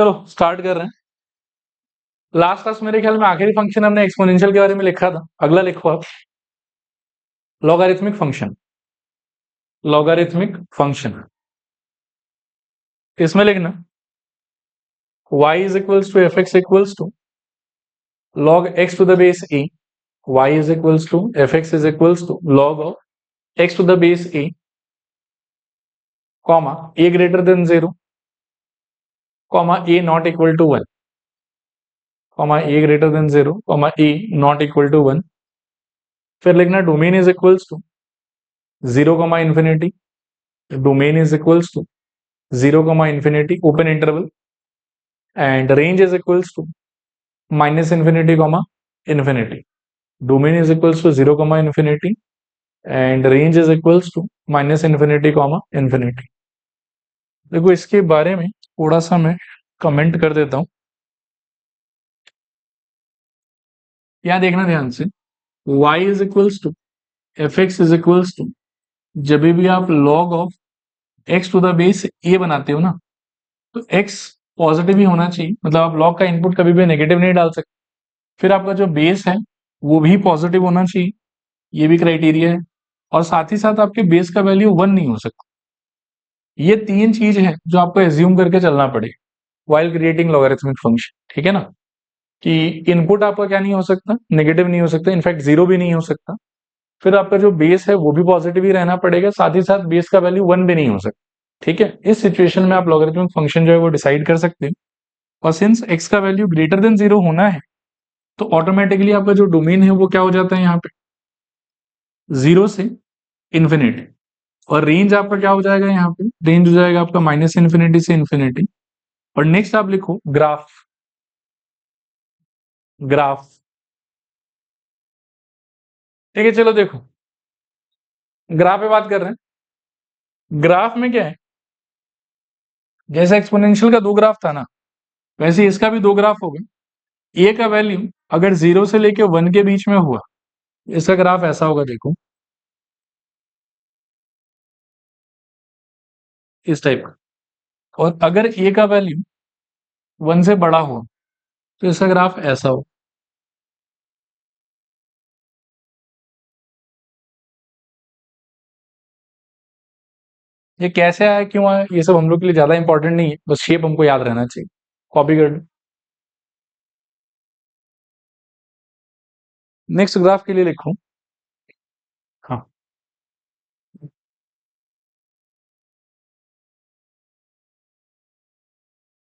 चलो स्टार्ट कर रहे हैं। लास्ट क्लास मेरे ख्याल में आखिरी फंक्शन हमने एक्सपोनेंशियल के बारे में लिखा था। अगला लिखो आप, लॉगरिथमिक फंक्शन। लॉगरिथमिक फंक्शन इसमें लिखना y is equals to F x equals to log x to the base a, y is equals to fx is equals to log of x to the base a, comma a greater than 0, comma a not equal to 1, comma a greater than 0, comma a not equal to 1। फिर लिखना domain is equals to 0 comma infinity, domain is equals to 0 comma infinity open interval, and range is equals to minus infinity comma infinity. Domain is equals to 0 comma infinity and range is equals to minus infinity comma infinity. देखो इसके बारे में थोड़ा सा मैं comment कर देता हूं, यहां देखना ध्यान से। y is equals to F x is equals to, जब भी आप log of x to the base a बनाते हो ना, तो x पॉजिटिव ही होना चाहिए, मतलब आप log का इनपुट कभी भी नेगेटिव नहीं डाल सकते। फिर आपका जो बेस है वो भी पॉजिटिव होना चाहिए, ये भी क्राइटेरिया है, और साथ ही साथ आपके बेस का वैल्यू 1 नहीं हो सकता। ये तीन चीज है जो आपको एज्यूम करके चलना पड़ेगा वाइल क्रिएटिंग लॉगरिथमिक फंक्शन, ठीक है ना। कि इनपुट आपका क्या नहीं हो सकता, नेगेटिव नहीं हो सकता, इनफैक्ट जीरो भी नहीं हो सकता। फिर आपका जो बेस है वो भी पॉजिटिव ही रहना पड़ेगा, साथ ही साथ बेस का वैल्यू 1 भी नहीं हो सकता, ठीक है। इस सिचुएशन में आप लॉगरिथमिक फंक्शन जो है वो डिसाइड कर सकते हो। और सिंस x का वैल्यू ग्रेटर देन 0 होना है, तो ऑटोमेटिकली आपका जो डोमेन है वो क्या हो जाता है यहाँ पे, 0 से इंफिनिटी, और रेंज आपका क्या हो जाएगा, यहाँ पे रेंज हो जाएगा आपका माइनस इंफिनिटी से इंफिनिटी। और नेक्स्ट आप लिखो ग्राफ। ग्राफ, ठीक है, चलो देखो ग्राफ पे बात कर रहे हैं। ग्राफ में क्या है, जैसे एक्सपोनेंशियल का दो ग्राफ था ना, वैसे इसका भी दो ग्राफ होगा। ए का वैल्यू अगर 0 से लेके 1 के बीच में हुआ, इसका ग्राफ ऐसा होगा, देखो इस टाइप का। और अगर ए का वैल्यू 1 से बड़ा हो, तो इसका ग्राफ ऐसा हो। ये कैसे आया, क्यों आया, ये सब हम लोग के लिए ज्यादा इंपॉर्टेंट नहीं है, बस शेप हमको याद रहना चाहिए। कॉपी कर लो। नेक्स्ट ग्राफ के लिए लिखो, हाँ,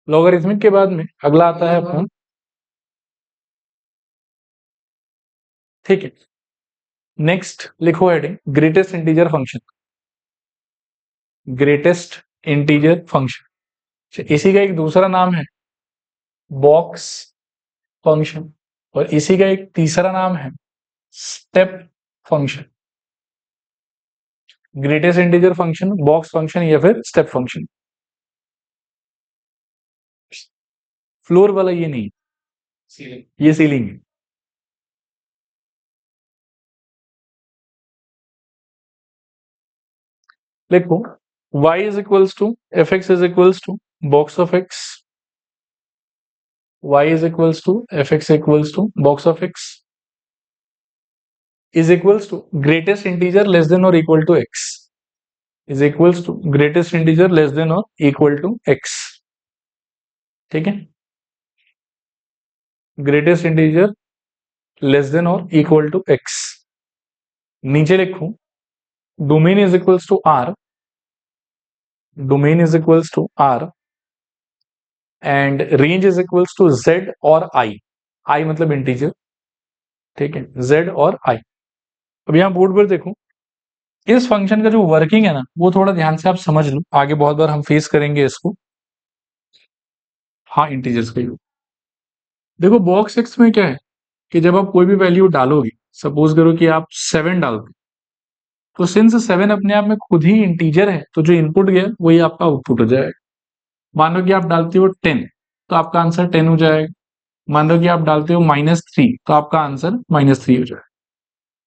लॉगरिथमिक के बाद में अगला आता है अपना, ठीक है। नेक्स्ट लिखो heading greatest integer function. Greatest integer function, इसी का एक दूसरा नाम है बॉक्स फंक्शन, और इसी का एक तीसरा नाम है step function. Greatest integer function, box function, या फिर स्टेप फंक्शन। फ्लोर वाला ये नहीं, ये सीलिंग है। लिखो y is equals to F x is equals to box of x, y is equals to F x equals to box of x is equals to greatest integer less than और equal to x, is equals to greatest integer less than और equal to x, ठीक है। Greatest integer less than और equal to x। नीचे लिखो domain is equals to r, domain is equals to r, and range is equals to z और i, i मतलब integer, ठीक है, z और i। अब यहां बोर्ड पर देखो, इस फंक्शन का जो वर्किंग है ना, वो थोड़ा ध्यान से आप समझ लो, आगे बहुत बार हम फेस करेंगे इसको। हाँ, इंटीजर्स का यूज। देखो बॉक्स एक्स में क्या है कि जब आप कोई भी वैल्यू डालोगे, सपोज करो कि आप 7 डालते, तो सिंस 7 अपने आप में खुद ही इंटीजर है, तो जो इनपुट गया वही आपका आउटपुट हो जाएगा। मान लो कि आप डालते हो 10, तो आपका आंसर 10 हो जाएगा। मान लो कि आप डालते हो -3, तो आपका आंसर -3 हो जाएगा।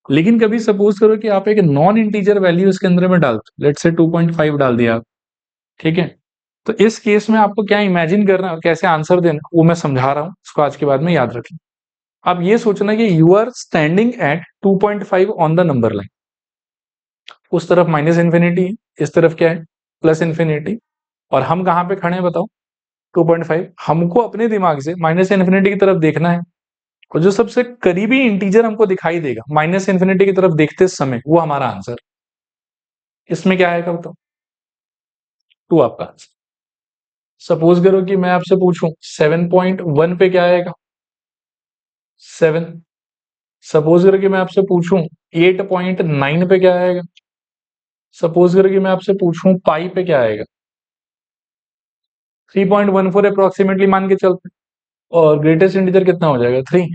लेकिन कभी सपोज करो कि आप एक नॉन इंटीजर वैल्यू इसके अंदर में डालते हो, लेट्स से 2.5 डाल दिया आप, ठीक है, तो इस केस में आपको क्या इमेजिन करना है और कैसे आंसर देना वो मैं समझा रहा हूँ, इसको आज के बाद में याद रखें। अब ये सोचना कि you are standing at 2.5 on the number line, उस तरफ माइनस इन्फिनिटी है, इस तरफ क्या है प्लस इन्फिनिटी, और हम कहाँ पे खड़े हैं बताओ 2.5। हमको अपने दिमाग से माइनस इन्फिनिटी की तरफ देखना है, और जो सबसे करीबी इंटीजर हमको दिखाई देगा माइनस इन्फिनिटी की तरफ देखते समय वो हमारा आंसर। इसमें क्या आएगा बताओ, 2 आपका आंसर। सपोज करो कि मैं आपसे पूछूं 7.1 पे क्या आएगा, 7। सपोज करो कि मैं आपसे पूछूं 8.9 पे क्या आएगा, सपोज करो कि मैं आपसे पूछूं पाई पे क्या आएगा, 3.14 अप्रोक्सीमेटली मान के चलते, और ग्रेटेस्ट इंटीजर कितना हो जाएगा 3।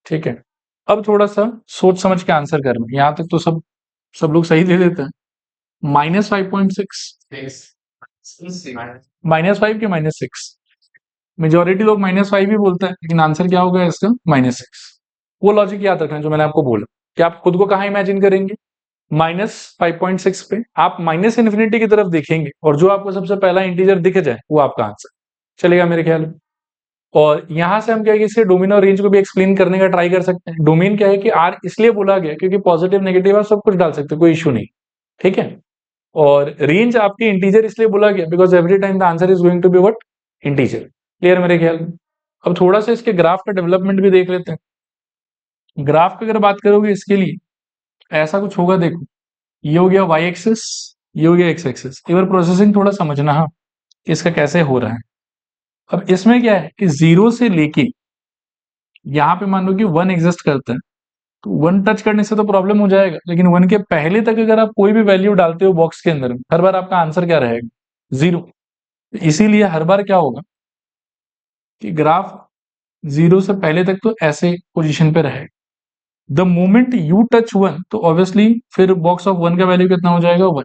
ठीक है, अब थोड़ा सा सोच समझ के आंसर करना, यहां तक तो सब लोग सही दे देते हैं। -5.6, -5 के -6, मेजोरिटी लोग -5 ही बोलते हैं, लेकिन आंसर क्या होगा इसका -6। वो लॉजिक याद रखना जो मैंने आपको बोला कि आप खुद को कहाँ इमेजिन करेंगे, -5.6 पे आप माइनस इन्फिनिटी की तरफ देखेंगे, और जो आपको सबसे पहला इंटीजर दिख जाए वो आपका आंसर चलेगा मेरे ख्याल में। और यहां से हम क्या है कि इसके डोमेन और रेंज को भी एक्सप्लेन करने का ट्राई कर सकते हैं। डोमेन क्या है कि आर इसलिए बोला गया क्योंकि पॉजिटिव नेगेटिव आप सब कुछ डाल सकते हो, कोई इश्यू नहीं, ठीक है। और रेंज आपकी इंटीजर इसलिए बोला गया because every time the answer is going to be what, integer. Clear मेरे ख्याल में। अब थोड़ा सा इसके ग्राफ का डेवलपमेंट भी देख लेते हैं। ग्राफ की अगर बात करोगे इसके लिए ऐसा कुछ होगा, देखो ये हो गया वाई एक्सिस, ये हो गया एक्स एक्सिस। एक बार प्रोसेसिंग थोड़ा समझना, हाँ इसका कैसे हो रहा है। अब इसमें क्या है कि 0 से लेके यहाँ पे मान लो कि 1 एग्जिस्ट करता है, तो 1 टच करने से तो प्रॉब्लम हो जाएगा, लेकिन 1 के पहले तक अगर आप कोई भी वैल्यू डालते हो बॉक्स के अंदर, हर बार आपका आंसर क्या रहेगा 0। इसीलिए हर बार क्या होगा कि ग्राफ 0 से पहले तक तो ऐसे पोजीशन पे रहेगा। द मोमेंट यू टच 1 तो ऑब्वियसली फिर बॉक्स ऑफ 1 का वैल्यू कितना हो जाएगा 1।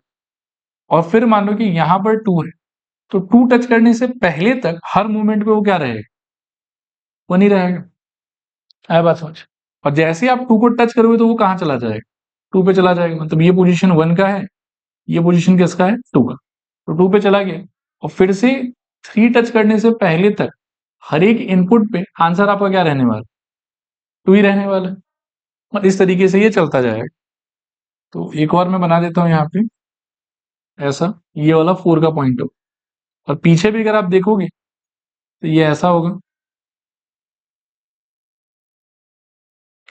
और फिर मान लो कि यहाँ पर 2 है, तो 2 टच करने से पहले तक हर मोमेंट पे वो क्या रहेगा 1 ही रहेगा। आया बात समझ। और जैसे ही आप 2 को टच करोगे तो वो कहाँ चला जाएगा 2 पे चला जाएगा, मतलब ये पोजीशन 1 का है, ये पोजीशन किसका है 2 का, तो 2 पे चला गया। और फिर से 3 टच करने से पहले तक हर एक इनपुट पे आंसर आपका क्या रहने वाला 2 ही रहने वाला है। और इस तरीके से ये चलता जाएगा। तो एक और मैं बना देता हूँ यहाँ पे ऐसा, ये वाला 4 का पॉइंट हो, और पीछे भी अगर आप देखोगे तो ये ऐसा होगा,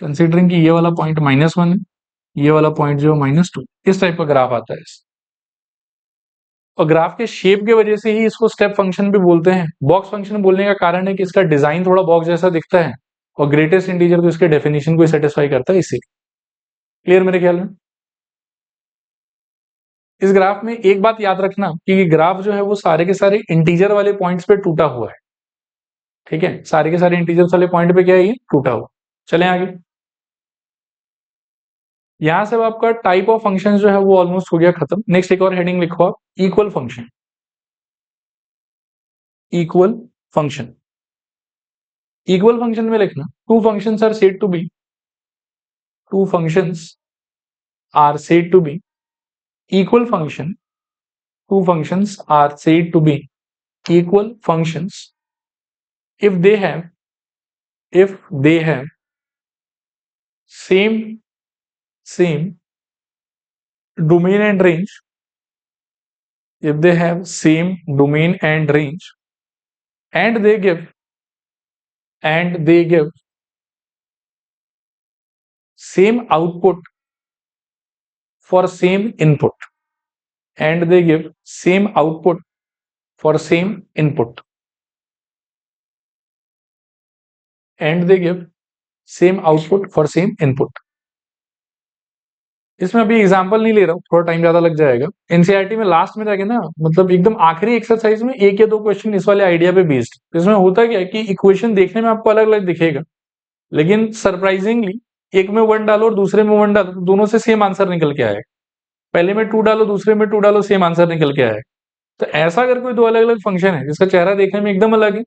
कंसिडरिंग कि ये वाला पॉइंट -1 है, ये वाला पॉइंट जो -2, इस टाइप का ग्राफ आता है। और ग्राफ के शेप की वजह से ही इसको स्टेप फंक्शन भी बोलते हैं। बॉक्स फंक्शन बोलने का कारण है कि इसका डिजाइन थोड़ा बॉक्स जैसा दिखता है, और ग्रेटेस्ट इंटीजर को इसके डेफिनेशन को सेटिस्फाई करता है इसी। क्लियर मेरे ख्याल में। इस ग्राफ में एक बात याद रखना कि ग्राफ जो है वो सारे के सारे इंटीजर वाले पॉइंट्स पे टूटा हुआ है, ठीक है, सारे के सारे इंटीजर्स वाले पॉइंट पे क्या है ये टूटा हुआ। चलें आगे। यहां से अब आपका टाइप ऑफ फंक्शन जो है वो ऑलमोस्ट हो गया खत्म। नेक्स्ट एक और हेडिंग लिखो आप, equal function. Equal function, equal function में लिखना two functions are said to be, two functions are said to be equal function, two functions are said to be equal functions if they have same domain and range, if they have same domain and range, and they give same output for same input, and they give same output for same input, and they give same output for same input। इसमें अभी example नहीं ले रहा हूँ, थोड़ा time ज्यादा लग जाएगा। एनसीईआरटी में लास्ट में जाके ना, मतलब एकदम आखिरी एक्सरसाइज में 1 या 2 क्वेश्चन इस वाले आइडिया पे बेस्ड। इसमें होता क्या है कि इक्वेशन देखने में आपको अलग अलग दिखेगा, लेकिन सरप्राइजिंगली एक में 1 डालो और दूसरे में 1 डालो तो दोनों से सेम आंसर निकल के आएगा। पहले में 2 डालो दूसरे में 2 डालो सेम आंसर निकल के आएगा। तो ऐसा अगर कोई 2 अलग अलग फंक्शन है जिसका चेहरा देखने में एकदम अलग है,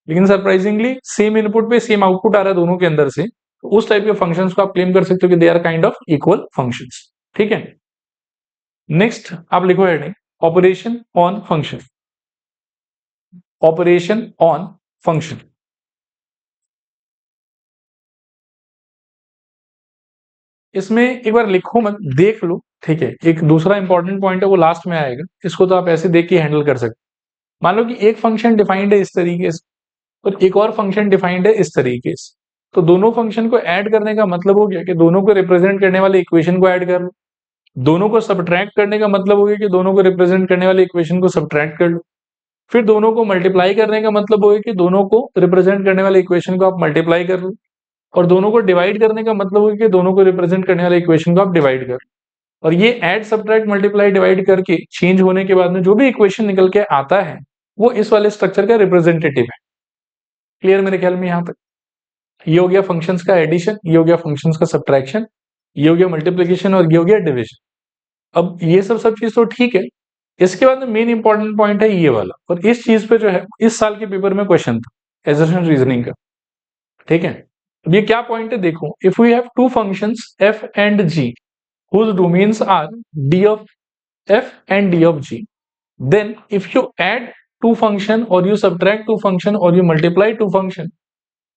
लेकिन सरप्राइजिंगली सेम इनपुट पे सेम आउटपुट आ रहा है दोनों के अंदर से, तो उस टाइप के फंक्शंस को आप क्लेम कर सकते हो कि they are kind of equal functions. ठीक है, नेक्स्ट आप लिखो heading operation on function. Operation on function. इसमें एक बार लिखो मत, देख लो, ठीक है। एक दूसरा इंपॉर्टेंट पॉइंट है वो लास्ट में आएगा, इसको तो आप ऐसे देख के हैंडल कर सकते। मान लो कि एक फंक्शन डिफाइंड है इस तरीके से और एक और फंक्शन डिफाइंड है इस तरीके से, तो दोनों फंक्शन को ऐड करने का मतलब हो गया कि दोनों को रिप्रेजेंट करने वाले इक्वेशन को ऐड कर लो। दोनों को सब्ट्रैक्ट करने का मतलब हो गया कि दोनों को रिप्रेजेंट करने वाले इक्वेशन को सब्ट्रैक्ट कर लो। फिर दोनों को मल्टीप्लाई करने का मतलब हो गया कि दोनों को रिप्रेजेंट करने वाले इक्वेशन को आप मल्टीप्लाई कर लो। और दोनों को डिवाइड करने का मतलब हो गया कि दोनों को रिप्रेजेंट करने वाले इक्वेशन को आप डिवाइड कर लो। और ये ऐड सब्ट्रैक्ट मल्टीप्लाई डिवाइड करके चेंज होने के बाद में जो भी इक्वेशन निकल के आता है वो इस वाले स्ट्रक्चर का रिप्रेजेंटेटिव है। क्लियर मेरे ख्याल में यहाँ तक? ये हो गया फंक्शंस का एडिशन, ये हो गया फंक्शंस का सब्ट्रैक्शन, ये हो गया मल्टीप्लिकेशन और ये हो गया डिविजन। अब ये सब चीज तो ठीक है। इसके बाद में मेन इंपॉर्टेंट पॉइंट है ये वाला, और इस चीज पे जो है इस साल के पेपर में क्वेश्चन था एजर्शन रीजनिंग का, ठीक है। अब ये क्या पॉइंट है देखो, if we have two functions f and g whose domains are d of f and d of g, then if you add two function or you subtract two function or you multiply two function,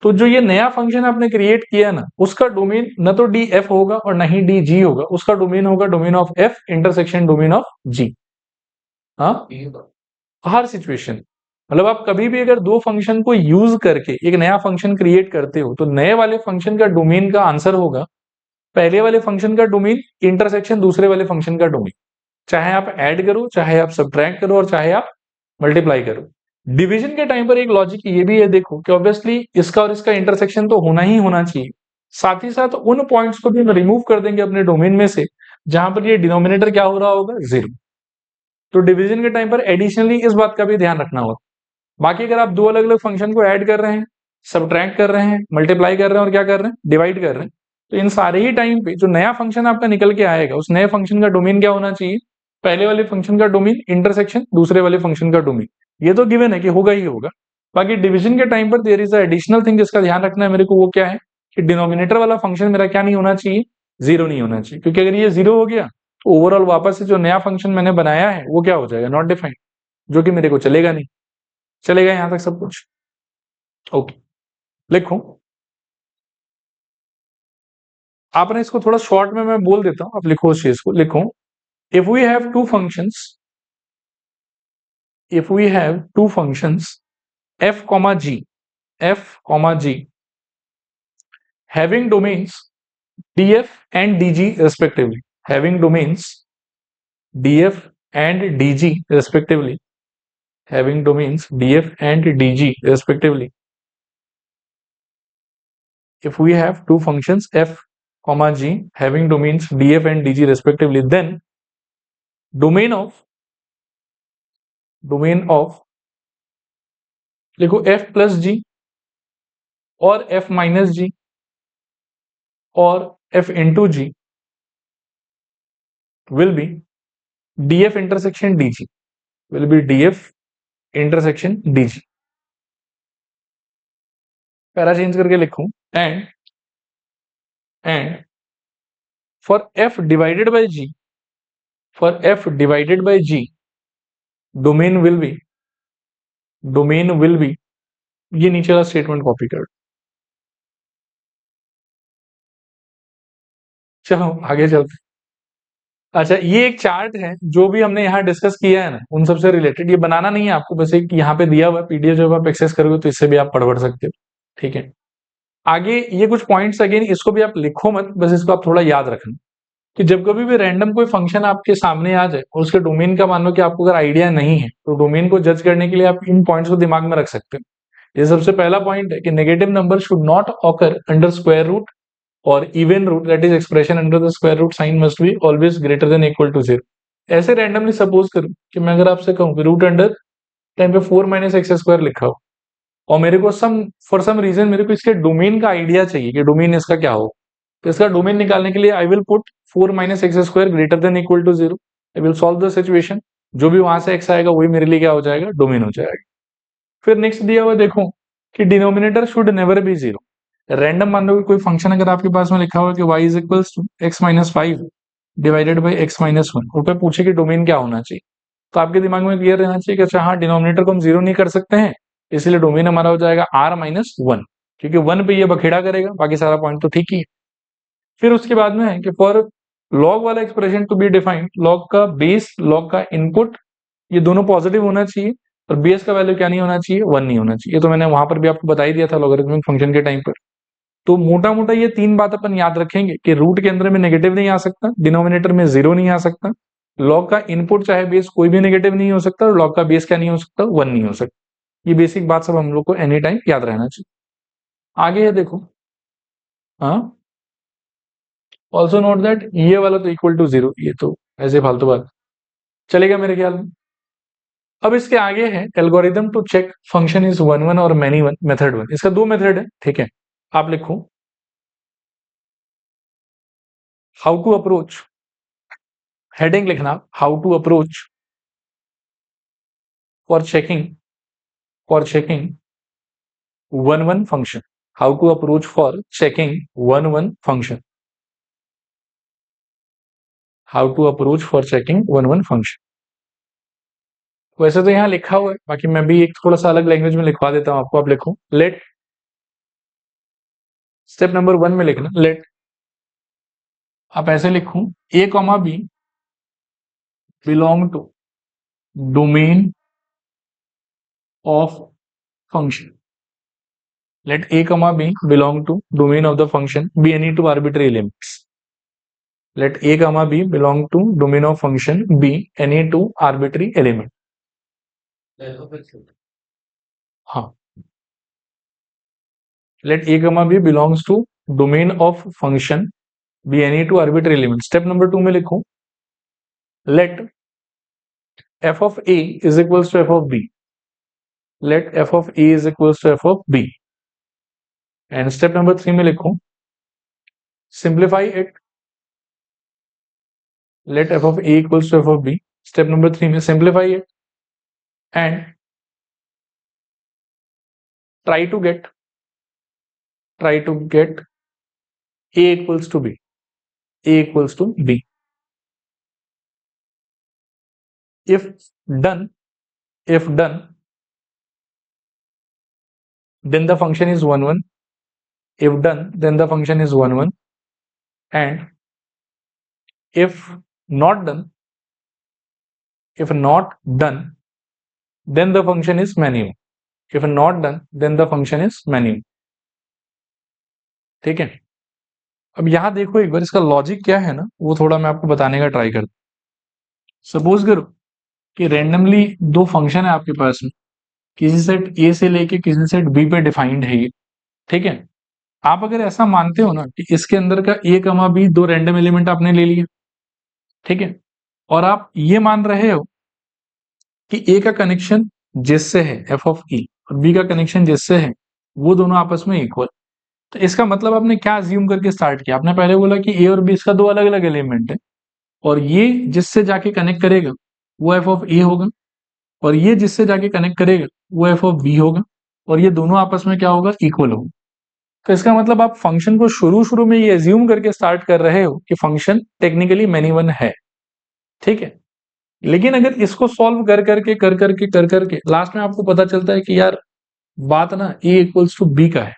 तो जो ये नया function आपने create किया ना उसका domain न तो डी एफ होगा और न ही डी जी होगा, उसका डोमेन होगा domain of F intersection domain of G. हाँ, हर सिचुएशन, मतलब आप कभी भी अगर दो फंक्शन को यूज करके एक नया फंक्शन क्रिएट करते हो तो नए वाले फंक्शन का डोमेन का आंसर होगा पहले वाले फंक्शन का डोमेन इंटरसेक्शन दूसरे वाले फंक्शन का डोमेन, चाहे आप ऐड करो, चाहे आप सब्ट्रैक्ट करो और चाहे आप मल्टीप्लाई करो। डिवीजन के टाइम पर एक लॉजिक ये भी है देखो कि ऑब्वियसली इसका और इसका इंटरसेक्शन तो होना ही होना चाहिए, साथ ही साथ उन पॉइंट्स को भी हम रिमूव कर देंगे अपने डोमेन में से जहां पर ये डिनोमिनेटर क्या हो रहा होगा, जीरो। तो डिवीजन के टाइम पर एडिशनली इस बात का भी ध्यान रखना होगा। बाकी अगर आप दो अलग अलग फंक्शन को ऐड कर रहे हैं, सब्ट्रैक्ट कर रहे हैं, मल्टीप्लाई कर रहे हैं और क्या कर रहे हैं, डिवाइड कर रहे हैं, तो इन सारे ही टाइम पे जो नया फंक्शन आपका निकल के आएगा उस नए फंक्शन का डोमेन क्या होना चाहिए, पहले वाले फंक्शन का डोमेन इंटरसेक्शन दूसरे वाले फंक्शन का डोमेन। ये तो गिवन है कि होगा ही होगा। बाकी डिवीजन के टाइम पर there is a additional thing जिसका ध्यान रखना है मेरे को, वो क्या है कि डिनोमिनेटर वाला फंक्शन मेरा क्या नहीं होना चाहिए, जीरो नहीं होना चाहिए, क्योंकि अगर ये जीरो हो गया तो ओवरऑल वापस से जो नया फंक्शन मैंने बनाया है वो क्या हो जाएगा, नॉट डिफाइंड, जो कि मेरे को चलेगा नहीं। चलेगा यहां तक सब कुछ? ओके, लिखो। आपने इसको थोड़ा शॉर्ट में मैं बोल देता हूं, आप लिखो उस चीज को, लिखो if we have two functions, if we have two functions f comma g having domains df and dg respectively, having domains df and dg respectively, having domains df and dg respectively, if we have two functions f comma g having domains df and dg respectively, then domain of लिखो f plus g और f minus g और f into g will be df intersection dg, will be df intersection dg। Para change करके लिखूं, and for f divided by g, for f divided by g domain will be, ये नीचे वाला statement copy कर। चलो आगे चलते। अच्छा, ये एक चार्ट है जो भी हमने यहाँ डिस्कस किया है ना उन सबसे रिलेटेड, ये बनाना नहीं है आपको, बस एक यहाँ पे दिया हुआ पीडीएफ जब आप एक्सेस करोगे तो इससे भी आप पढ़ सकते हो, ठीक है। आगे ये कुछ पॉइंट्स, अगेन इसको भी आप लिखो मत, बस इसको आप थोड़ा याद रखना कि जब कभी भी रैंडम कोई फंक्शन आपके सामने आ जाए और उसके डोमेन का मान लो कि आपको अगर आइडिया नहीं है तो डोमेन को जज करने के लिए आप इन पॉइंट्स को दिमाग में रख सकते हो। ये सबसे पहला पॉइंट है कि negative number should not occur under square root और even root, that is expression under the square root sign must be always greater than equal to zero. ऐसे रैंडमली सपोज करूं कि मैं अगर आपसे कहूं रूट अंडर टाइम पे 4 minus x square लिखा हो और मेरे को फॉर सम रीजन मेरे को इसके डोमेन का आइडिया चाहिए कि डोमेन इसका क्या हो, तो इसका डोमेन निकालने के लिए I will put 4 minus x square greater than equal to zero. I will solve the situation, जो भी वहां से एक्स आएगा वही मेरे लिए क्या हो जाएगा, डोमेन हो जाएगा। फिर नेक्स्ट दिया हुआ देखो कि denominator should never be zero. Random मान लो कि कोई फंक्शन अगर आपके पास में लिखा हुआ कि y is equals to x minus 5 divided by x minus 1, और पूछे कि डोमेन क्या होना चाहिए, तो आपके दिमाग में क्लियर रहना चाहिए कि अच्छा हाँ डिनोमिनेटर को हम जीरो नहीं कर सकते हैं, इसलिए डोमेन हमारा हो जाएगा r माइनस 1, क्योंकि 1 पे ये बखेड़ा करेगा, बाकी सारा पॉइंट तो ठीक ही है। फिर उसके बाद में है कि फॉर लॉग वाला expression to be defined, log का बेस, लॉग का इनपुट, ये दोनों पॉजिटिव होना चाहिए और बेस का वैल्यू क्या नहीं होना चाहिए, 1 नहीं होना चाहिए। तो मैंने वहां पर भी आपको बता ही दिया था लॉगरिथमिक फंक्शन के टाइम पर। तो मोटा मोटा ये 3 बात अपन याद रखेंगे कि रूट के अंदर में नेगेटिव नहीं आ सकता, डिनोमिनेटर में 0 नहीं आ सकता, लॉग का इनपुट चाहे बेस कोई भी नेगेटिव नहीं हो सकता, और लॉग का बेस क्या नहीं हो सकता, 1 नहीं हो सकता। ये बेसिक बात सब हम लोग को एनी टाइम याद रहना चाहिए। आगे है देखो, हाँ, ऑल्सो नोट दैट ये वाला तो इक्वल टू 0, ये तो ऐसे फालतू बात चलेगा मेरे ख्याल में। अब इसके आगे है algorithm to check function is one one और मैनी वन, मेथड वन। इसका 2 मेथड है, ठीक है। आप लिखो हाउ टू अप्रोच, हेडिंग लिखना how to approach for checking one one function, how to approach for checking one one function, how to approach for checking one one function. वैसे तो यहाँ लिखा हुआ है, बाकी मैं भी एक थोड़ा सा अलग लैंग्वेज में लिखवा देता हूँ आपको। आप लिखो लेट, स्टेप नंबर 1 में लिखना लेट, आप ऐसे लिखो a comma b belong to domain of function, let a comma b belong to domain of the function be any two arbitrary elements, let a comma b belong to domain of function be any two arbitrary element। हाँ, let a comma b belongs to domain of function be any two arbitrary element। Step number 2 में लिखो let f of a is equals to f of b, let f of a is equals to f of b। And step number 3 में लिखो simplify it, let f of a equals to f of b। Step number 3 में simplify it and try to get a equals to b, a equals to b। if done then the function is 1 1, if done then the function is 1 1, and if not done then the function is many, if not done then the function is many। ठीक है। अब यहां देखो एक बार इसका logic क्या है ना, वो थोड़ा मैं आपको बताने का ट्राई करता हूं। सपोज करो कि रैंडमली 2 फंक्शन है आपके पास में, किसी सेट ए से लेके किसी सेट बी पे डिफाइंड है ये, ठीक है। आप अगर ऐसा मानते हो ना कि इसके अंदर का ए कमा बी 2 रैंडम एलिमेंट आपने ले लिया, ठीक है, और आप ये मान रहे हो कि ए का कनेक्शन जिससे है एफ ऑफ ई और बी का कनेक्शन जिससे है वो दोनों आपस में इक्वल, तो इसका मतलब आपने क्या अज्यूम करके स्टार्ट किया, आपने पहले बोला कि ए और बी इसका 2 अलग अलग एलिमेंट है, और ये जिससे जाके कनेक्ट करेगा वो एफ ऑफ ए होगा, और ये जिससे जाके कनेक्ट करेगा वो एफ ऑफ बी होगा, और ये दोनों आपस में क्या होगा, इक्वल होगा। तो इसका मतलब आप फंक्शन को शुरू में ये एज्यूम करके स्टार्ट कर रहे हो कि फंक्शन टेक्निकली मेनी वन है, ठीक है। लेकिन अगर इसको सॉल्व कर करके लास्ट में आपको पता चलता है कि यार बात ना a इक्वल्स टू b का है,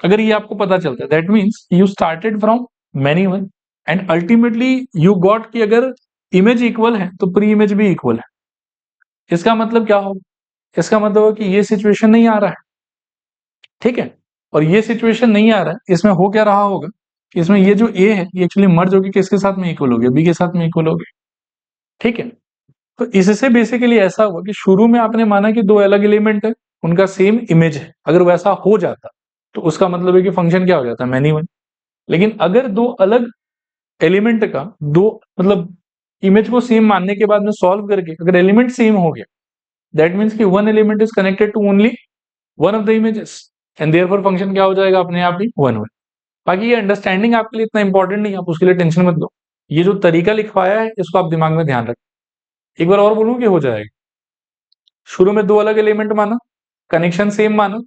अगर ये आपको पता चलता है that means you started from many one and ultimately you got कि अगर इमेज इक्वल है तो प्री इमेज भी इक्वल है। इसका मतलब क्या होगा, इसका मतलब हो कि ये सिचुएशन नहीं आ रहा है, ठीक है, और ये सिचुएशन नहीं आ रहा है, इसमें हो क्या रहा होगा, इसमें ये जो a है ये एक्चुअली मर्ज होगी किसके साथ में इक्वल हो गया, b के साथ में इक्वल हो गया, ठीक है। तो इससे बेसिकली ऐसा हुआ कि शुरू में आपने माना कि 2 अलग एलिमेंट है, उनका सेम इमेज है, अगर वैसा हो जाता तो उसका मतलब है कि फंक्शन क्या हो जाता है, मेनी वन। लेकिन अगर 2 अलग एलिमेंट का 2 मतलब इमेज को सेम मानने के बाद में सॉल्व करके अगर एलिमेंट सेम हो गया दैट मीन्स कि 1 element is connected to only one of the images and therefore function क्या हो जाएगा अपने आप ही 1 1। बाकी ये अंडरस्टैंडिंग आपके लिए इतना इंपॉर्टेंट नहीं है, आप उसके लिए टेंशन मत लो, ये जो तरीका लिखवाया है इसको आप दिमाग में ध्यान रखें। एक बार और बोलूं कि हो जाएगा, शुरू में 2 अलग एलिमेंट माना, कनेक्शन सेम माना,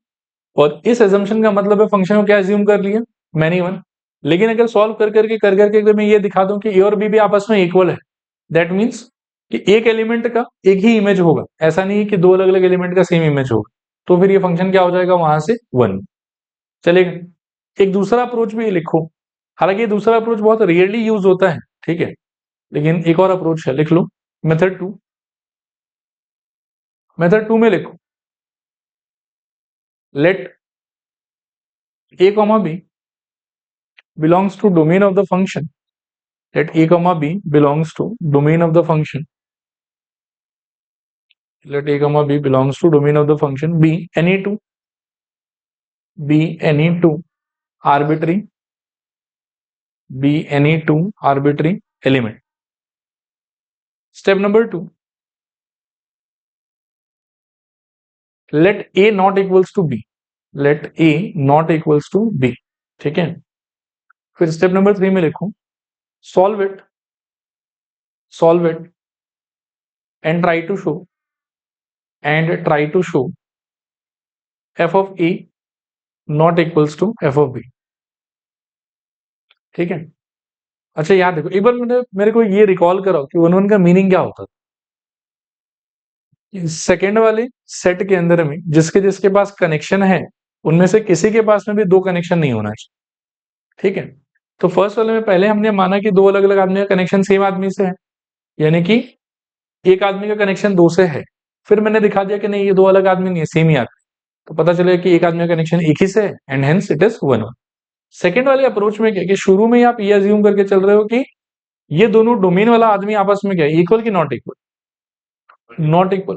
और इस एजम्पशन का मतलब है फंक्शन को क्या एज्यूम कर लिया, मैनी वन। लेकिन अगर सॉल्व कर करके अगर मैं ये दिखा दूं कि ए और बी भी आपस में इक्वल है दैट मीन्स कि एक एलिमेंट का एक ही इमेज होगा, ऐसा नहीं है कि दो अलग अलग एलिमेंट का सेम इमेज होगा, तो फिर ये फंक्शन क्या हो जाएगा वहां से 1 चलेगा। एक दूसरा अप्रोच भी लिखो, हालांकि ये दूसरा अप्रोच बहुत रेयरली यूज होता है, ठीक है, लेकिन एक और अप्रोच है, लिख लो मेथड 2। मेथड 2 में लिखो late a comma b belongs to domain of the function, let a comma b belongs to domain of the function, let a comma b belongs to domain of the function, be any two arbitrary element. Step number 2, let a not equals to b, let a not equals to b, ठीक है। फिर step number 3 में लिखो solve it and try to show f of a not equals to f of b, ठीक है। अच्छा याद देखो, एक बार मेरे को ये रिकॉल कराओ कि 1 1 का मीनिंग क्या होता था। सेकेंड वाले सेट के अंदर में जिसके जिसके पास कनेक्शन है उनमें से किसी के पास में भी दो कनेक्शन नहीं होना चाहिए, ठीक है। तो फर्स्ट वाले में पहले हमने माना कि दो अलग अलग आदमी का कनेक्शन सेम आदमी से है, यानी कि एक आदमी का कनेक्शन दो से है। फिर मैंने दिखा दिया कि नहीं ये दो अलग आदमी नहीं है, सेम ही आदमी, तो पता चलेगा कि एक आदमी का कनेक्शन एक ही से है and hence it is 1 1। Second वाले अप्रोच में क्या कि शुरू में ही आप ये अज्यूम करके चल रहे हो कि ये दोनों डोमेन वाला आदमी आपस में क्या इक्वल की नॉट इक्वल, नॉट इक्वल,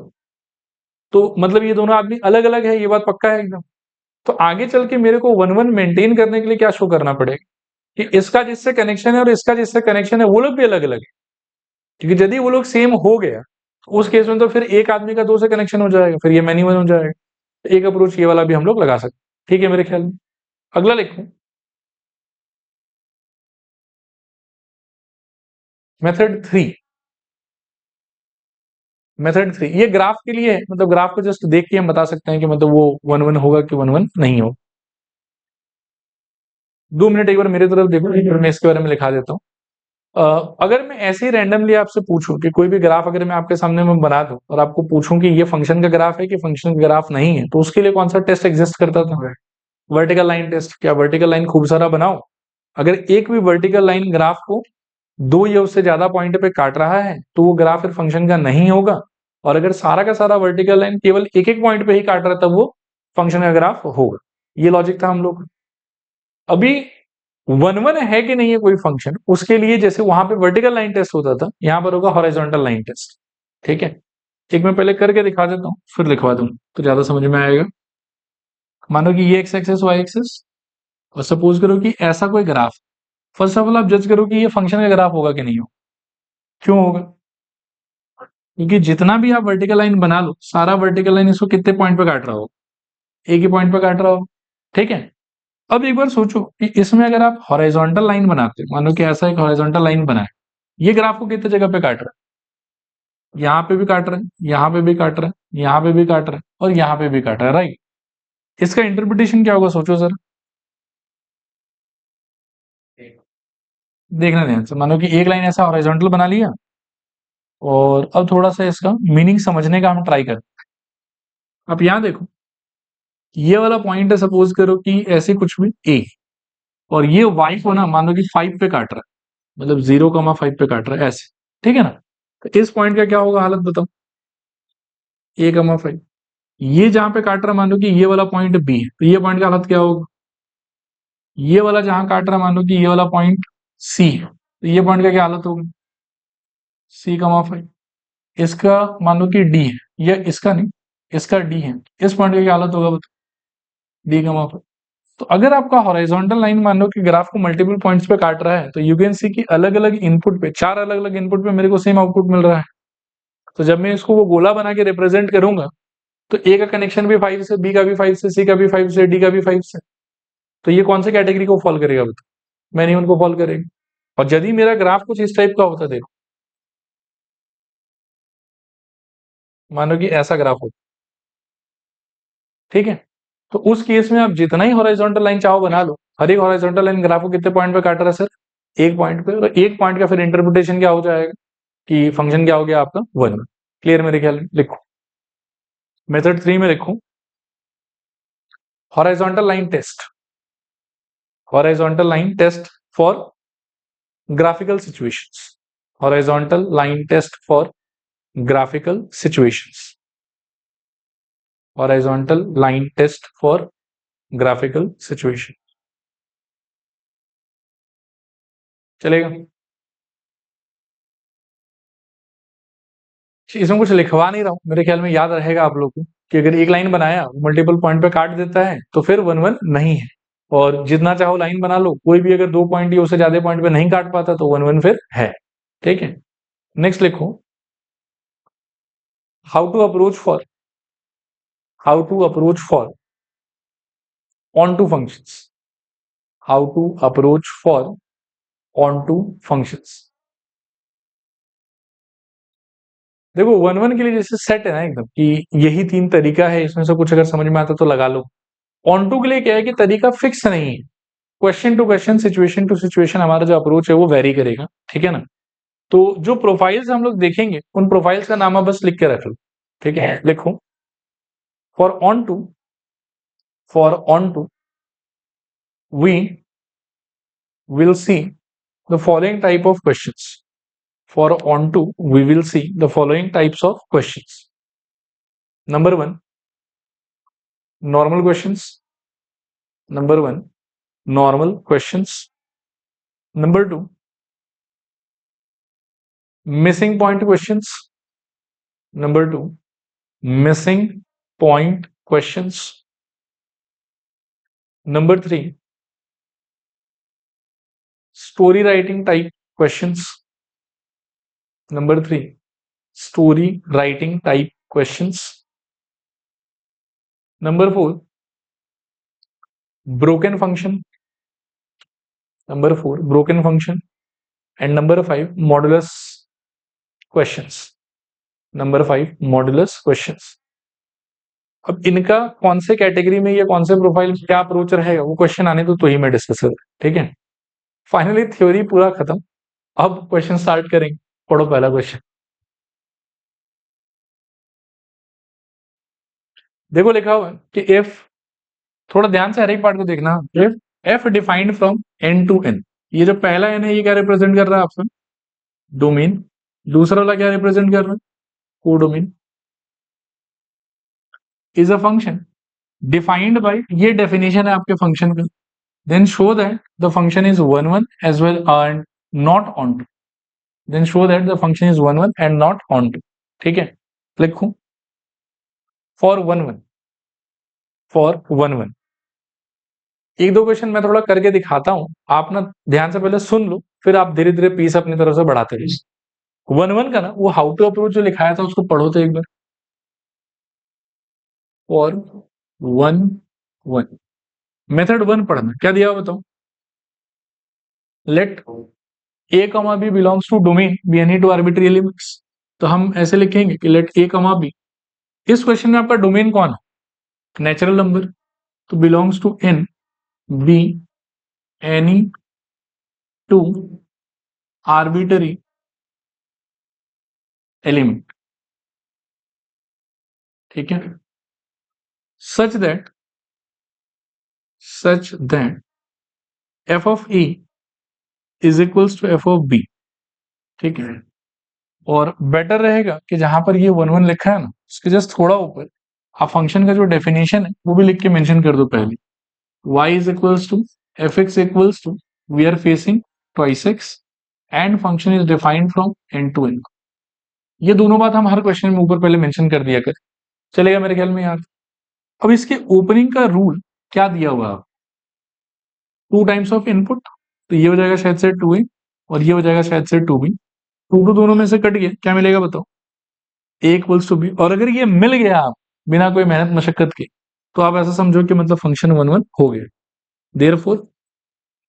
तो मतलब ये दोनों आदमी अलग अलग है, ये बात पक्का है एकदम। तो आगे चल के मेरे को 1 1 मेंटेन करने के लिए क्या शो करना पड़ेगा कि इसका जिससे कनेक्शन है और इसका जिससे कनेक्शन है वो लोग भी अलग अलग है, क्योंकि यदि वो लोग सेम हो गया तो उस केस में तो फिर एक आदमी का दो से कनेक्शन हो जाएगा, फिर ये मैनी वन हो जाएगा। एक अप्रोच ये वाला भी हम लोग लगा सकते, ठीक है मेरे ख्याल में। अगला लिखो मेथड 3। मेथड 3 ये ग्राफ के लिए है, मतलब ग्राफ को जस्ट देख के हम बता सकते हैं कि मतलब वो 1 1 होगा कि 1 1 नहीं हो। 2 मिनट एक बार मेरी तरफ देखो, फिर मैं इसके बारे में लिखा देता हूँ। अगर मैं ऐसे ही रैंडमली आपसे पूछूं कि कोई भी ग्राफ अगर मैं आपके सामने में बना दूं और आपको पूछूं कि ये फंक्शन का ग्राफ है कि फंक्शन का ग्राफ नहीं है, तो उसके लिए कौन सा टेस्ट एग्जिस्ट करता था? Vertical line test. क्या वर्टिकल लाइन खूब सारा बनाओ, अगर एक भी वर्टिकल लाइन ग्राफ को दो या उससे ज्यादा पॉइंट पे काट रहा है तो वो ग्राफ फिर फंक्शन का नहीं होगा, और अगर सारा का सारा वर्टिकल लाइन केवल एक एक पॉइंट पे ही काट रहा है तब वो फंक्शन का ग्राफ होगा। ये लॉजिक था हम लोग। अभी 1 1 है कि नहीं है कोई फंक्शन, उसके लिए जैसे वहां पे वर्टिकल लाइन टेस्ट होता था, यहां पर होगा हॉरिजॉन्टल लाइन टेस्ट, ठीक है। एक मैं पहले करके दिखा देता हूं फिर लिखवा दूं तो ज्यादा समझ में आएगा। मानो कि ये एक्स एक्सिस वाई एक्सिस, और सपोज करो कि ऐसा कोई ग्राफ। फर्स्ट ऑफ ऑल आप जज करो कि ये फंक्शन का ग्राफ होगा कि नहीं होगा। क्यों होगा? क्योंकि जितना भी आप वर्टिकल लाइन बना लो, सारा वर्टिकल लाइन इसको कितने पॉइंट पे काट रहा हो, एक ही पॉइंट पे काट रहा हो, ठीक है। अब एक बार सोचो कि इसमें अगर आप हॉरिजॉन्टल लाइन बनाते हो, मानो कि ऐसा एक हॉरिजॉन्टल लाइन बनाए, ये ग्राफ को कितने जगह पे काट रहा है? यहाँ पे भी काट रहा है, यहाँ पे भी काट रहा है, यहाँ पे भी काट रहा है और यहाँ पे भी काट रहा है, राइट। इसका इंटरप्रिटेशन क्या होगा सोचो सर। देखना ध्यान से, मानो कि एक लाइन ऐसा हॉरिजॉन्टल बना लिया और अब थोड़ा सा इसका मीनिंग समझने का हम ट्राई करते हैं। आप यहाँ देखो, ये वाला पॉइंट है, सपोज करो कि ऐसे कुछ भी ए, और ये वाई को ना मानो कि 5 पे काट रहा है, मतलब 0,5 पे काट रहा है ऐसे, ठीक है ना। तो इस पॉइंट का क्या होगा हालत बताओ, a,5। ये जहां पे काट रहा है मानो कि ये वाला पॉइंट बी है, तो ये पॉइंट का हालत क्या होगा? ये वाला जहां काट रहा है मानो कि ये वाला पॉइंट सी है, तो ये पॉइंट का क्या हालत होगी? c,5। इसका मानो कि डी है, या इसका नहीं, इसका डी है, इस पॉइंट का क्या हालत होगा बताओ? d,5। तो अगर आपका हॉरिजॉन्टल लाइन मान लो कि ग्राफ को मल्टीपल पॉइंट्स पे काट रहा है, तो यू कैन सी कि अलग अलग इनपुट पे, चार अलग अलग इनपुट पे मेरे को सेम आउटपुट मिल रहा है। तो जब मैं इसको वो गोला बना के रिप्रेजेंट करूंगा, तो ए का कनेक्शन भी 5 से, बी का भी 5 से, सी का भी 5 से, डी का भी 5 से, तो ये कौन से कैटेगरी को फॉल करेगा बताओ? मैंने उनको फॉल करेगा। और यदि मेरा ग्राफ कुछ इस टाइप का होता, देखो मानो कि ऐसा ग्राफ होता, ठीक है, तो उस केस में आप जितना ही हॉरिजॉन्टल लाइन चाहो बना लो, हर एक हॉरिजॉन्टल लाइन ग्राफ को कितने पॉइंट पे काट रहा है सर? एक पॉइंट पे। और एक पॉइंट का फिर इंटरप्रिटेशन क्या हो जाएगा? कि फंक्शन क्या हो गया आपका 1। क्लियर मेरे ख्याल में? लिखो मेथड 3 में लिखो horizontal line test, horizontal line test for graphical situations, horizontal line test for graphical situations, horizontal line test for graphical situation। चलेगा? इसमें कुछ लिखवा नहीं रहा हूं, मेरे ख्याल में याद रहेगा आप लोग को कि अगर एक लाइन बनाया मल्टीपल पॉइंट पे काट देता है तो फिर 1 1 नहीं है, और जितना चाहो लाइन बना लो, कोई भी अगर 2 पॉइंट या उससे ज्यादा पॉइंट पे नहीं काट पाता तो 1 1 फिर है। ठीक है, नेक्स्ट लिखो how to approach for, how to approach for onto functions, how to approach for onto functions. देखो 1 1 के लिए जैसे सेट है ना एकदम कि यही 3 तरीका है, इसमें से कुछ अगर समझ में आता तो लगा लो। ऑन टू के लिए क्या है कि तरीका फिक्स नहीं है, question to question, situation to situation हमारा जो अप्रोच है वो वेरी करेगा। ठीक है ना? तो जो प्रोफाइल्स हम लोग देखेंगे उन प्रोफाइल्स का नाम आप बस लिख के रख लो। ठीक है, लिखो for onto, for onto we will see the following type of questions, for on to we will see the following types of questions. Number 1 normal questions, number 1 normal questions, number 2 missing point questions, number 2 missing point questions, number 3 story writing type questions, number 3 story writing type questions, number 4 broken function, number 4 broken function, and number 5 modulus questions, number 5 modulus questions। अब इनका कौन से category में या कौन से profile में क्या अप्रोच रहेगा वो क्वेश्चन आने तो ही मैं डिस्कस करूँ। ठीक है, फाइनली थ्योरी पूरा खत्म, अब क्वेश्चन स्टार्ट करेंगे। पढ़ो पहला क्वेश्चन। देखो लिखा हुआ है कि इफ, थोड़ा ध्यान से हर एक पार्ट को देखना, if f defined from N to n, ये जो पहला एन है ये क्या रिप्रेजेंट कर रहा है आपका? डोमेन। दूसरा वाला क्या रिप्रेजेंट कर रहा है? Codomain. Is a function defined by, ये डेफिनेशन है आपके फंक्शन का, then show that the function is 1 1 as well and not onto, then show that the function is 1 1 and not onto। ठीक है, लिखूं for 1 1, for 1 1 एक दो क्वेश्चन मैं थोड़ा करके दिखाता हूं, आप ना ध्यान से पहले सुन लो, फिर आप धीरे धीरे पीस अपनी तरफ से बढ़ाते रहिए। 1 1 का ना वो हाउ टू अप्रोच जो लिखाया था उसको पढ़ो तो एक बार। और 1 1 मेथड 1 पढ़ना, क्या दिया हुआ बताओ? Let a comma b belongs to domain b any two arbitrary elements. तो हम ऐसे लिखेंगे कि लेट a कॉमा b, इस क्वेश्चन में आपका डोमेन कौन है? नेचुरल नंबर, तो belongs to n b any two arbitrary element. ठीक है, such that f of e is equals to f of b। ठीक है, और बेटर रहेगा कि जहां पर ये 1 1 लिखा है ना उसके जस्ट थोड़ा ऊपर आप फंक्शन का जो डेफिनेशन है वो भी लिख के मेंशन कर दो पहले। y is equals to fx equals to, we are facing twice x and function is defined from n to n। ये दोनों बात हम हर क्वेश्चन में ऊपर पहले मेंशन कर दिया कर, चलेगा मेरे ख्याल में यार। अब इसके ओपनिंग का रूल क्या दिया हुआ है? 2 टाइम्स ऑफ इनपुट, तो ये हो जाएगा शायद से 2a और ये हो जाएगा शायद से 2b। 2 दोनों में से कट गया, क्या मिलेगा बताओ? a equals to b। और अगर ये मिल गया आप बिना कोई मेहनत मशक्कत के, तो आप ऐसा समझो कि मतलब फंक्शन 1 1 हो गया। Therefore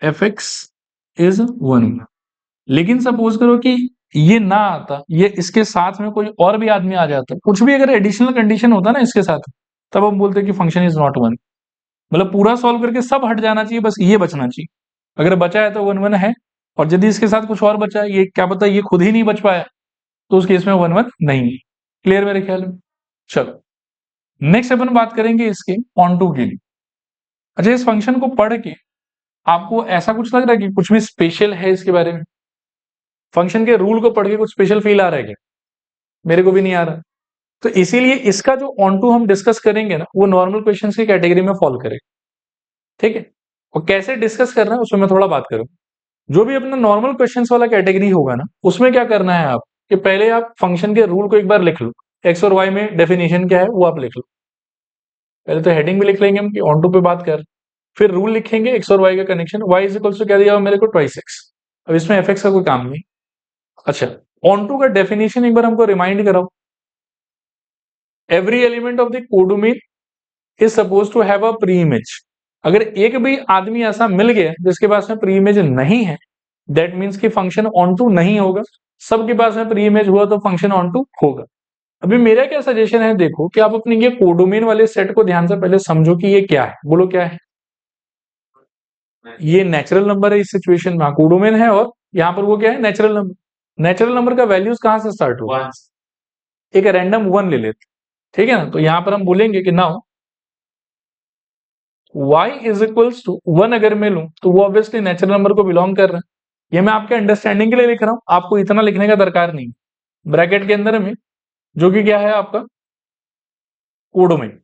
fx is 1 1। लेकिन सपोज करो कि ये ना आता, ये इसके साथ में कोई और भी आदमी आ जाता, कुछ भी अगर एडिशनल कंडीशन होता ना इसके साथ, तब हम बोलते कि फंक्शन इज नॉट 1। मतलब पूरा सॉल्व करके सब हट जाना चाहिए, बस ये बचना चाहिए। अगर बचा है तो 1 1 है, और यदि इसके साथ कुछ और बचा है, ये क्या पता ये खुद ही नहीं बच पाया, तो उस केस में 1 1 नहीं है। क्लियर मेरे ख्याल में। चलो नेक्स्ट अपन बात करेंगे इसके ऑन टू के लिए। अच्छा, इस फंक्शन को पढ़ के आपको ऐसा कुछ लग रहा है कि कुछ भी स्पेशल है इसके बारे में? फंक्शन के रूल को पढ़ के कुछ स्पेशल फील आ रहा है क्या? मेरे को भी नहीं आ रहा। तो इसीलिए इसका जो ऑन टू हम डिस्कस करेंगे ना, वो नॉर्मल क्वेश्चंस की कैटेगरी में फॉल करेगा। ठीक है, और कैसे डिस्कस करना है उसमें मैं थोड़ा बात करूँ। जो भी अपना नॉर्मल क्वेश्चंस वाला कैटेगरी होगा ना, उसमें क्या करना है आप कि पहले आप फंक्शन के रूल को एक बार लिख लो। एक्स और वाई में डेफिनेशन क्या है वो आप लिख लो। पहले तो हेडिंग भी लिख लेंगे हम कि ऑन टू पे बात कर, फिर रूल लिखेंगे एक्स और वाई का connection. Y is equal to क्या दिया हुआ मेरे को, ट्वाइस एक्स। अब इसमें एफ एक्स का कोई काम नहीं। अच्छा, ऑन टू का डेफिनेशन एक बार हमको रिमाइंड कराओ। Every element of the codomain is suppose to have a pre image. अगर एक भी आदमी ऐसा मिल गया जिसके पास में प्री इमेज नहीं है, दैट मीन्स कि फंक्शन ऑन टू नहीं होगा। सबके पास में प्री इमेज हुआ तो फंक्शन ऑन टू होगा। अभी मेरा क्या सजेशन है, देखो कि आप अपने ये कोडोमेन वाले सेट को ध्यान से पहले समझो कि ये क्या है। बोलो क्या है? ये नेचुरल नंबर है। इस सिचुएशन में कोडोमेन है और यहाँ पर वो क्या है, नेचुरल नंबर। नेचुरल नंबर का वैल्यूज कहां से स्टार्ट होगा? एक रैंडम वन ले लेते, ठीक है ना। तो यहां पर हम बोलेंगे कि now y is equals to 1 अगर मैं लूं तो वो ऑब्वियसली नेचुरल नंबर को बिलोंग कर रहा है। ये मैं आपके अंडरस्टैंडिंग के लिए लिख रहा हूं, आपको इतना लिखने का दरकार नहीं। ब्रैकेट के अंदर में जो कि क्या है आपका कोडोमेन,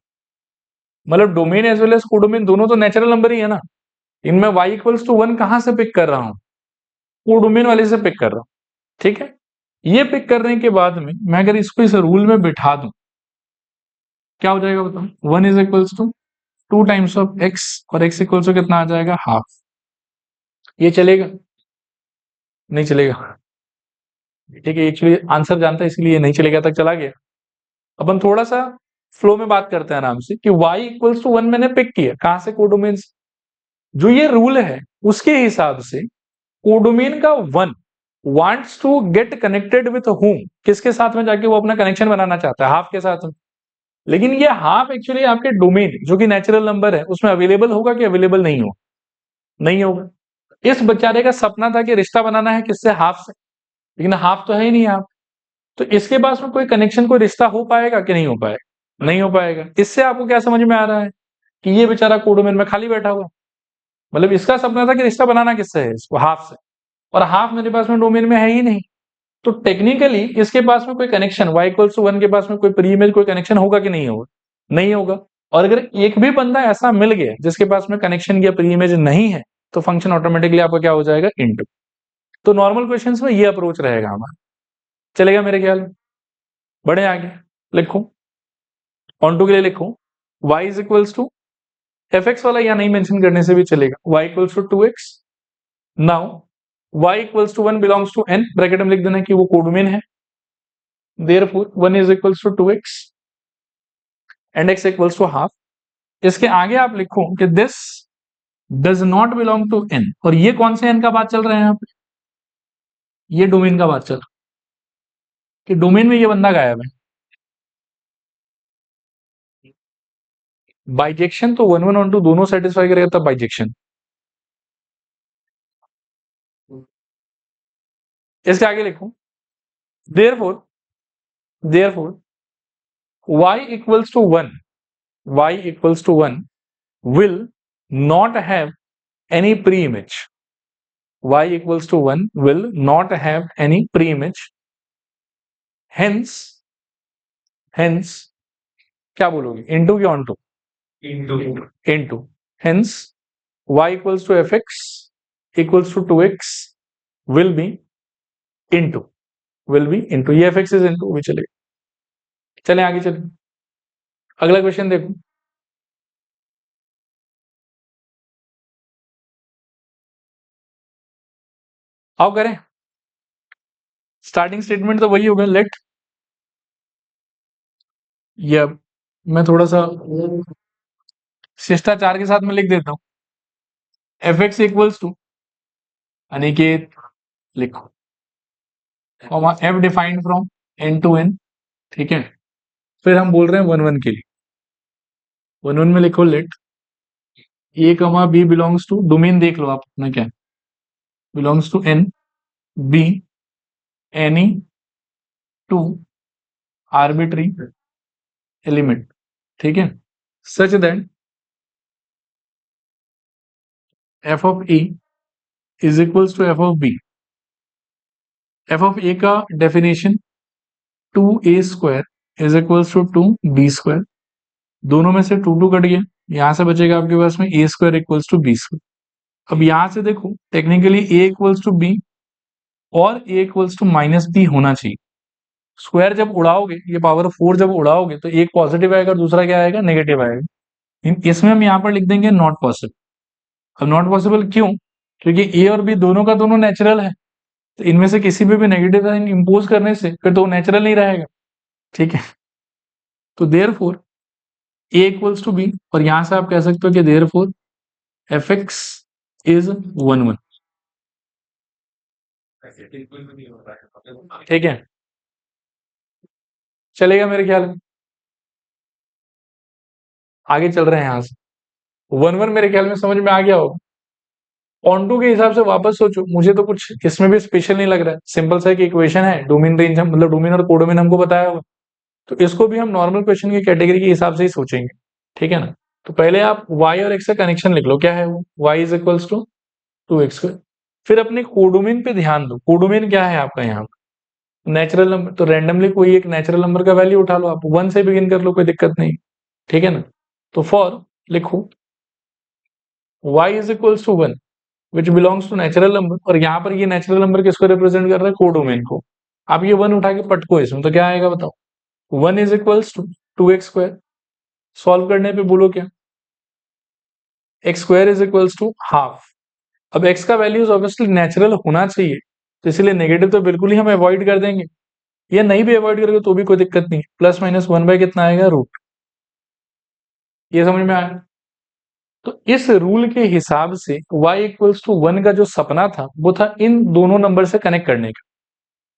मतलब domain as well as codomain दोनों तो नेचुरल नंबर ही है ना। इनमें y इक्वल्स टू 1 कहां से पिक कर रहा हूं? कोडोमेन वाले से पिक कर रहा हूं। ठीक है, ये पिक करने के बाद में मैं अगर इसको इस रूल में बिठा दूं, क्या हो जाएगा बताओ? 1 is equals to 2 times of x, और x इक्वल्स टू कितना आ जाएगा, हाफ। ये चलेगा? नहीं चलेगा। ठीक है, एक्चुअली आंसर जानता है इसलिए नहीं चलेगा तक चला गया। अपन थोड़ा सा फ्लो में बात करते हैं आराम से कि y इक्वल्स टू 1 मैंने पिक किया कहां से, कोडोमेन से। जो ये रूल है उसके हिसाब से कोडोमेन का 1 wants to get connected with whom, किसके साथ में जाके वो अपना कनेक्शन बनाना चाहता है, हाफ के साथ में। लेकिन ये हाफ एक्चुअली आपके डोमेन जो कि नेचुरल नंबर है उसमें अवेलेबल होगा कि अवेलेबल नहीं होगा? नहीं होगा। इस बेचारे का सपना था कि रिश्ता बनाना है किससे, हाफ से, लेकिन हाफ तो है ही नहीं हाफ। तो इसके पास में कोई कनेक्शन, कोई रिश्ता हो पाएगा कि नहीं हो पाएगा? नहीं हो पाएगा। इससे आपको क्या समझ में आ रहा है कि ये बेचारा कोडोमेन में खाली बैठा हुआ, मतलब इसका सपना था कि रिश्ता बनाना किससे है, इसको हाफ से, और हाफ मेरे पास में डोमेन में है ही नहीं। तो टेक्निकली इसके पास में कोई कनेक्शन, y इक्वल्स टू 1 के पास में कोई प्री इमेज, कोई कनेक्शन होगा कि नहीं होगा? नहीं होगा। और अगर एक भी बंदा ऐसा मिल गया जिसके पास में कनेक्शन या प्री इमेज नहीं है, तो फंक्शन ऑटोमेटिकली आपका क्या हो जाएगा, इनटू। तो नॉर्मल क्वेश्चंस में ये अप्रोच रहेगा हमारा। चलेगा मेरे ख्याल में? बढ़े आगे, लिखो ऑन टू के लिए लिखो y is equals to F x वाला या नहीं मेंशन करने से भी चलेगा, y equals to 2x। Now y equals to 1 belongs to n, bracket में लिख देना कि वो कोडोमेन है। Therefore 1 is equals to 2x and x equals to half. इसके आगे आप लिखो कि this does not belong to n, और ये कौन से n का बात चल रहा है यहाँ पे? ये डोमेन का बात चल रहा है कि डोमेन में ये बंदा गायब है। बाइजेक्शन तो 1 1 और 2 दोनों सेटिस्फाई करेगा तब बाइजेक्शन। इसके आगे लिखो therefore y equals to 1, y equals to 1 will not have any pre-image. Y equals to 1 will not have any pre-image. Hence क्या बोलोगे, into की onto? Into. Hence y equals to fx equals to 2x will be into. ये fx is into भी चलेगा। चले आगे चले, अगला क्वेश्चन देखो। आओ करें। स्टार्टिंग स्टेटमेंट तो वही होगा, लेट। ये मैं थोड़ा सा शिष्टाचार के साथ में लिख देता हूं, F x equals to Aniket लिखो, F defined from N to N. ठीक है, फिर हम बोल रहे हैं 1 1 के लिए। 1 1 में लिखो लेट ए कमा बी बिलोंग्स टू, डोमेन देख लो आप अपना क्या, belongs to N B any two arbitrary element, ठीक है, such that F of A is equals to F of B. F of A का definition 2a² is equals to 2b²। दोनों में से 2 कट गया, यहां से बचेगा आपके पास में a² इक्वल्स टू b²। अब यहां से देखो technically a equals to b और a इक्वल्स टू -b होना चाहिए। स्क्वायर जब उड़ाओगे, ये पावर 4 जब उड़ाओगे तो एक पॉजिटिव आएगा और दूसरा क्या आएगा, नेगेटिव आएगा। इसमें हम यहाँ पर लिख देंगे नॉट पॉसिबल। अब नॉट पॉसिबल क्यों? क्योंकि ए और बी दोनों का दोनों नेचुरल है, तो इनमें से किसी पे भी नेगेटिव साइन इंपोज करने से फिर तो वो नेचुरल नहीं रहेगा, ठीक है। तो therefore a equals to b, और यहां से आप कह सकते हो कि देयरफॉर एफ एक्स इज 1 1, ठीक है, चलेगा मेरे ख्याल में। आगे चल रहे हैं यहां से। 1 1 मेरे ख्याल में समझ में आ गया होगा। ऑन्टो के हिसाब से वापस सोचो, मुझे तो कुछ इसमें भी स्पेशल नहीं लग रहा है, सिंपल सा एक इक्वेशन है, डोमेन रेंज हम मतलब डोमेन और कोडोमेन हमको बताया हुआ, तो इसको भी हम नॉर्मल क्वेश्चन की कैटेगरी के हिसाब से ही सोचेंगे, ठीक है ना। तो पहले आप y और x का कनेक्शन लिख लो, क्या है वो, y is equals to 2x²। फिर अपने कोडोमेन पे ध्यान दो, कोडोमेन क्या है आपका यहाँ पे, नेचुरल नंबर, तो रैंडमली कोई एक नेचुरल नंबर का वैल्यू उठा लो, आप 1 से बिगिन कर लो, कोई दिक्कत नहीं, ठीक है ना। तो फॉर लिखो y is equals to 1 which belongs to natural number, और यहाँ पर ये नेचुरल नंबर किसको रिप्रेजेंट कर रहा है, कोडोमेन को। आप ये 1 उठा के पटको इसमें, तो क्या आएगा बताओ, 1 is equals to 2x²। Solve करने पे बोलो क्या, x² is equals to half. अब x का वैल्यूज ऑब्वियसली नेचुरल होना चाहिए, तो इसलिए नेगेटिव तो बिल्कुल ही हम अवॉइड कर देंगे, या नहीं भी अवॉइड करोगे तो भी कोई दिक्कत नहीं, प्लस माइनस 1 बाय कितना आएगा, रूट। ये समझ में आया। तो इस रूल के हिसाब से y इक्वल्स टू 1 का जो सपना था वो था इन दोनों नंबर से कनेक्ट करने का,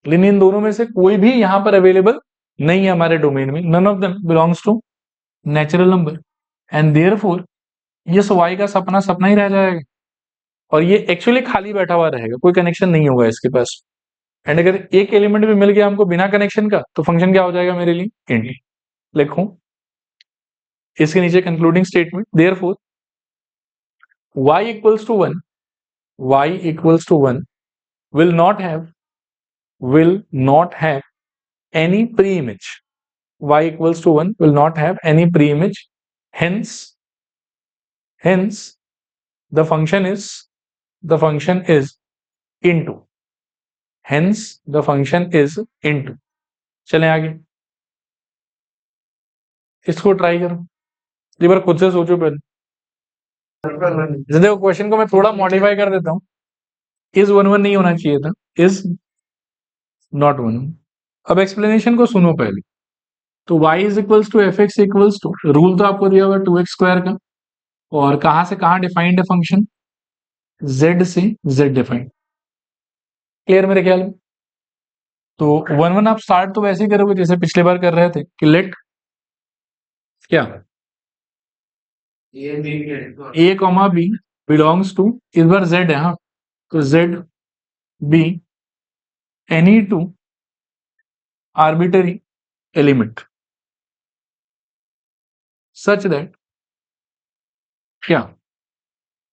लेकिन इन दोनों में से कोई भी यहां पर अवेलेबल नहीं है हमारे डोमेन में, none of them belongs to natural number, and therefore इस y का सपना सपना ही रह जाएगा, और ये एक्चुअली खाली बैठा हुआ रहेगा, कोई कनेक्शन नहीं होगा इसके पास। एंड अगर एक एलिमेंट भी मिल गया हमको बिना कनेक्शन का, तो फंक्शन क्या हो जाएगा मेरे लिए, इंट। लिखूं इसके नीचे concluding statement, therefore y equals to 1, y equals to 1 will not have any pre-image, y equals to 1 will not have any pre-image, hence the function is into, hence the function is into। चलें आगे, इसको try करो, एक बार खुद से सोचो पहले। देखो क्वेश्चन को मैं थोड़ा मॉडिफाई कर देता हूं, इज 1 1 नहीं होना चाहिए था, इज नॉट 1 1। अब एक्सप्लेनेशन को सुनो पहले। तो y is equals to F x equals to, rule तो आपको दिया हुआ है 2x² का, और कहां से कहां डिफाइंड है फंक्शन, z से z डिफाइंड, क्लियर मेरे ख्याल में। तो 1 1 आप स्टार्ट तो वैसे ही करोगे जैसे पिछले बार कर रहे थे, कि लेट क्या a comma b belongs to, इस बार z है, हाँ, तो z b any two arbitrary element such that क्या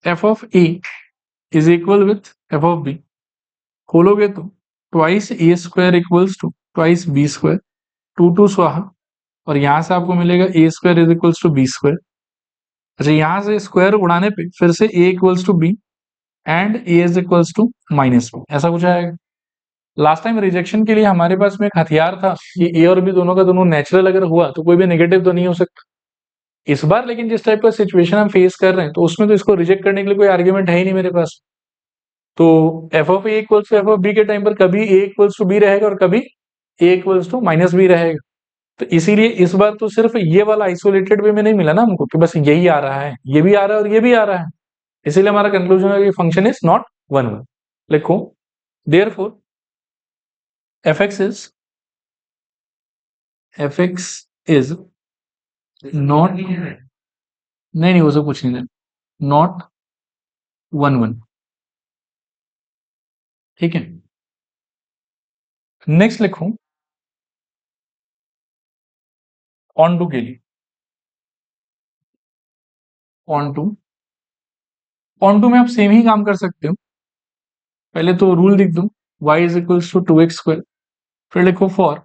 f of a is equal with f of b। खोलोगे तो twice a² equals to twice b², 2 स्वाहा, और यहां से आपको मिलेगा a² is equals to b²। अच्छा, यहां से स्क्वायर उड़ाने पे फिर से a equals to b and a is equals to -b, ऐसा कुछ आएगा। लास्ट टाइम रिजेक्शन के लिए हमारे पास में एक हथियार था कि a और b दोनों का दोनों नेचुरल अगर हुआ तो कोई भी नेगेटिव तो नहीं हो सकता। इस बार लेकिन जिस टाइप का सिचुएशन हम फेस कर रहे हैं, तो उसमें तो इसको रिजेक्ट करने के लिए कोई आर्ग्यूमेंट है ही नहीं मेरे पास। तो f of a equals to F of b के टाइम पर कभी a इक्वल्स टू b रहेगा और कभी a इक्वल्स टू -b रहेगा। तो इसीलिए इस बार तो सिर्फ ये वाला आइसोलेटेड वे में नहीं मिला ना हमको कि बस यही आ रहा है, ये भी आ रहा है और ये भी आ रहा है, इसीलिए हमारा कंक्लूजन है कि फंक्शन इज नॉट 1 1। लिखो therefore F x is not, नहीं वो सब कुछ नहीं है, नॉट 1 1, ठीक है। नेक्स्ट लिखूं ऑन टू के लिए, ऑन टू में आप सेम ही काम कर सकते हो। पहले तो रूल लिख दो, y is equals to 2x square, फिर लिखो for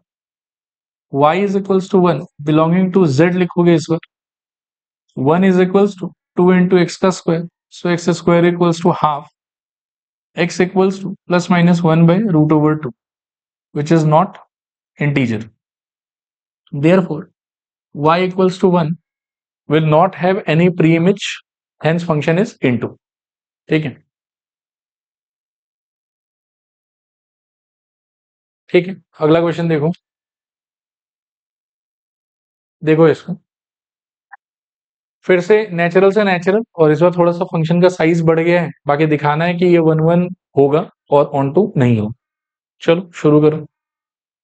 y is equals to 1 belonging to z, लिखोगे इस बार 1 is equals to 2 into X का square, so X square equals to half x equals to plus minus 1 by root over 2, which is not integer. Therefore, y equals to 1 will not have any pre-image, hence function is into. ठीक है, ठीक है। अगला question देखो, देखो इसको फिर से नेचुरल से नेचुरल, और इस बार थोड़ा सा फंक्शन का साइज बढ़ गया है, बाकी दिखाना है कि ये 1 1 होगा और ऑन टू नहीं होगा। चलो शुरू करो।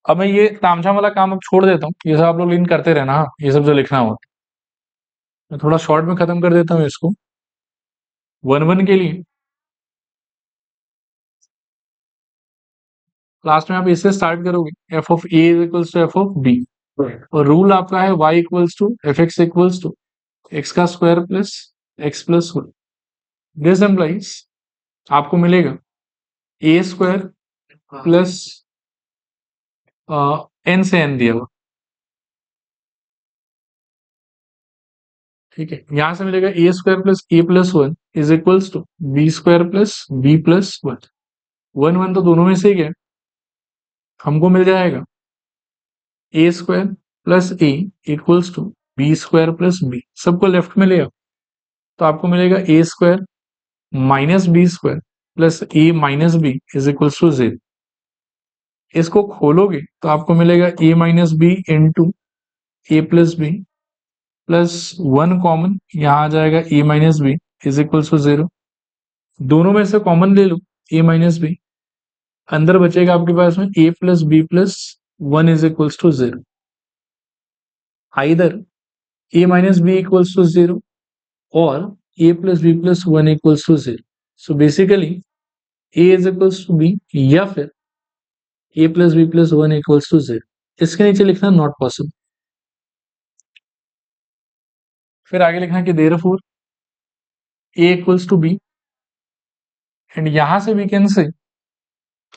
अब मैं ये तामझाम वाला काम अब छोड़ देता हूँ, ये सब आप लोग लिंक करते रहना, हाँ ये सब जो लिखना हो। मैं थोड़ा शॉर्ट में खत्म कर देता हूँ इसको। 1 1 के लिए लास्ट में आप इससे स्टार्ट करोगे, F of A is equals to F of B, और रूल आपका है y equals to F x equals to X का square plus x plus one. This implies आपको मिलेगा ए स्क्वायर प्लस एन से एन दिया हुआ, ठीक है। यहां से मिलेगा A square plus A plus one is equals to B square plus B plus one. 1 1 तो दोनों में से ही है, हमको मिल जाएगा A square plus A equals to B square plus B, सबको लेफ्ट में ले आओ तो आपको मिलेगा A square minus B square plus A minus B is equals to 0। इसको खोलोगे तो आपको मिलेगा A minus B into A plus B plus 1 common, यहां आ जाएगा A minus B is equals to 0। दोनों में से कॉमन ले लो ए माइनस बी, अंदर बचेगा आपके पास में A plus B plus 1 is equals to 0। Either A minus B equals to 0 और a plus b plus 1 equals to 0. So basically a is equals to b या फिर a plus b plus 1 equals to 0। इसके नीचे लिखना not possible. फिर आगे लिखना कि therefore a equals to b, and यहां से we can say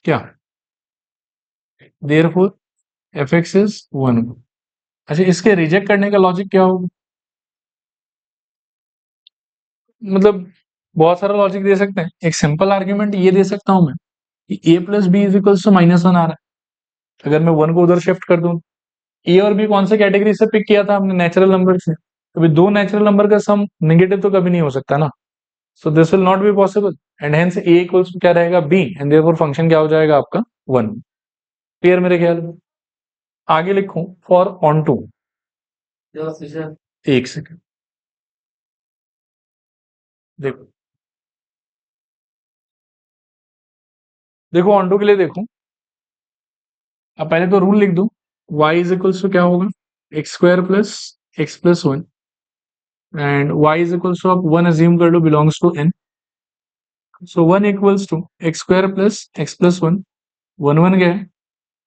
क्या, therefore fx is 1। अच्छा, इसके रिजेक्ट करने का लॉजिक क्या होगा? मतलब बहुत सारा लॉजिक दे सकते हैं, एक सिंपल आर्ग्यूमेंट ये दे सकता हूं मैं कि a plus b is equals to -1 आ रहा है, अगर मैं 1 को उधर शिफ्ट कर दूं, ए और बी कौन से कैटेगरी से पिक किया था हमने? नेचुरल नंबर से। अभी दो नेचुरल नंबर का सम नेगेटिव तो कभी नहीं हो सकता ना, so this will not be possible, and hence a equals to क्या रहेगा? बी, एंड देयरफॉर फंक्शन क्या हो जाएगा आपका? 1। क्लियर मेरे ख्याल में? आगे लिखूं फॉर ऑन टू, एक सेकेंड देखो, देखो ऑन टू के लिए देखो, अब पहले तो रूल लिख दो, y इज इक्वल्स टू क्या होगा? X square plus x plus one, and y is equals to आप 1 अज्यूम कर लो belongs to n, so 1 equals to x square plus x plus 1, 1 1 गया,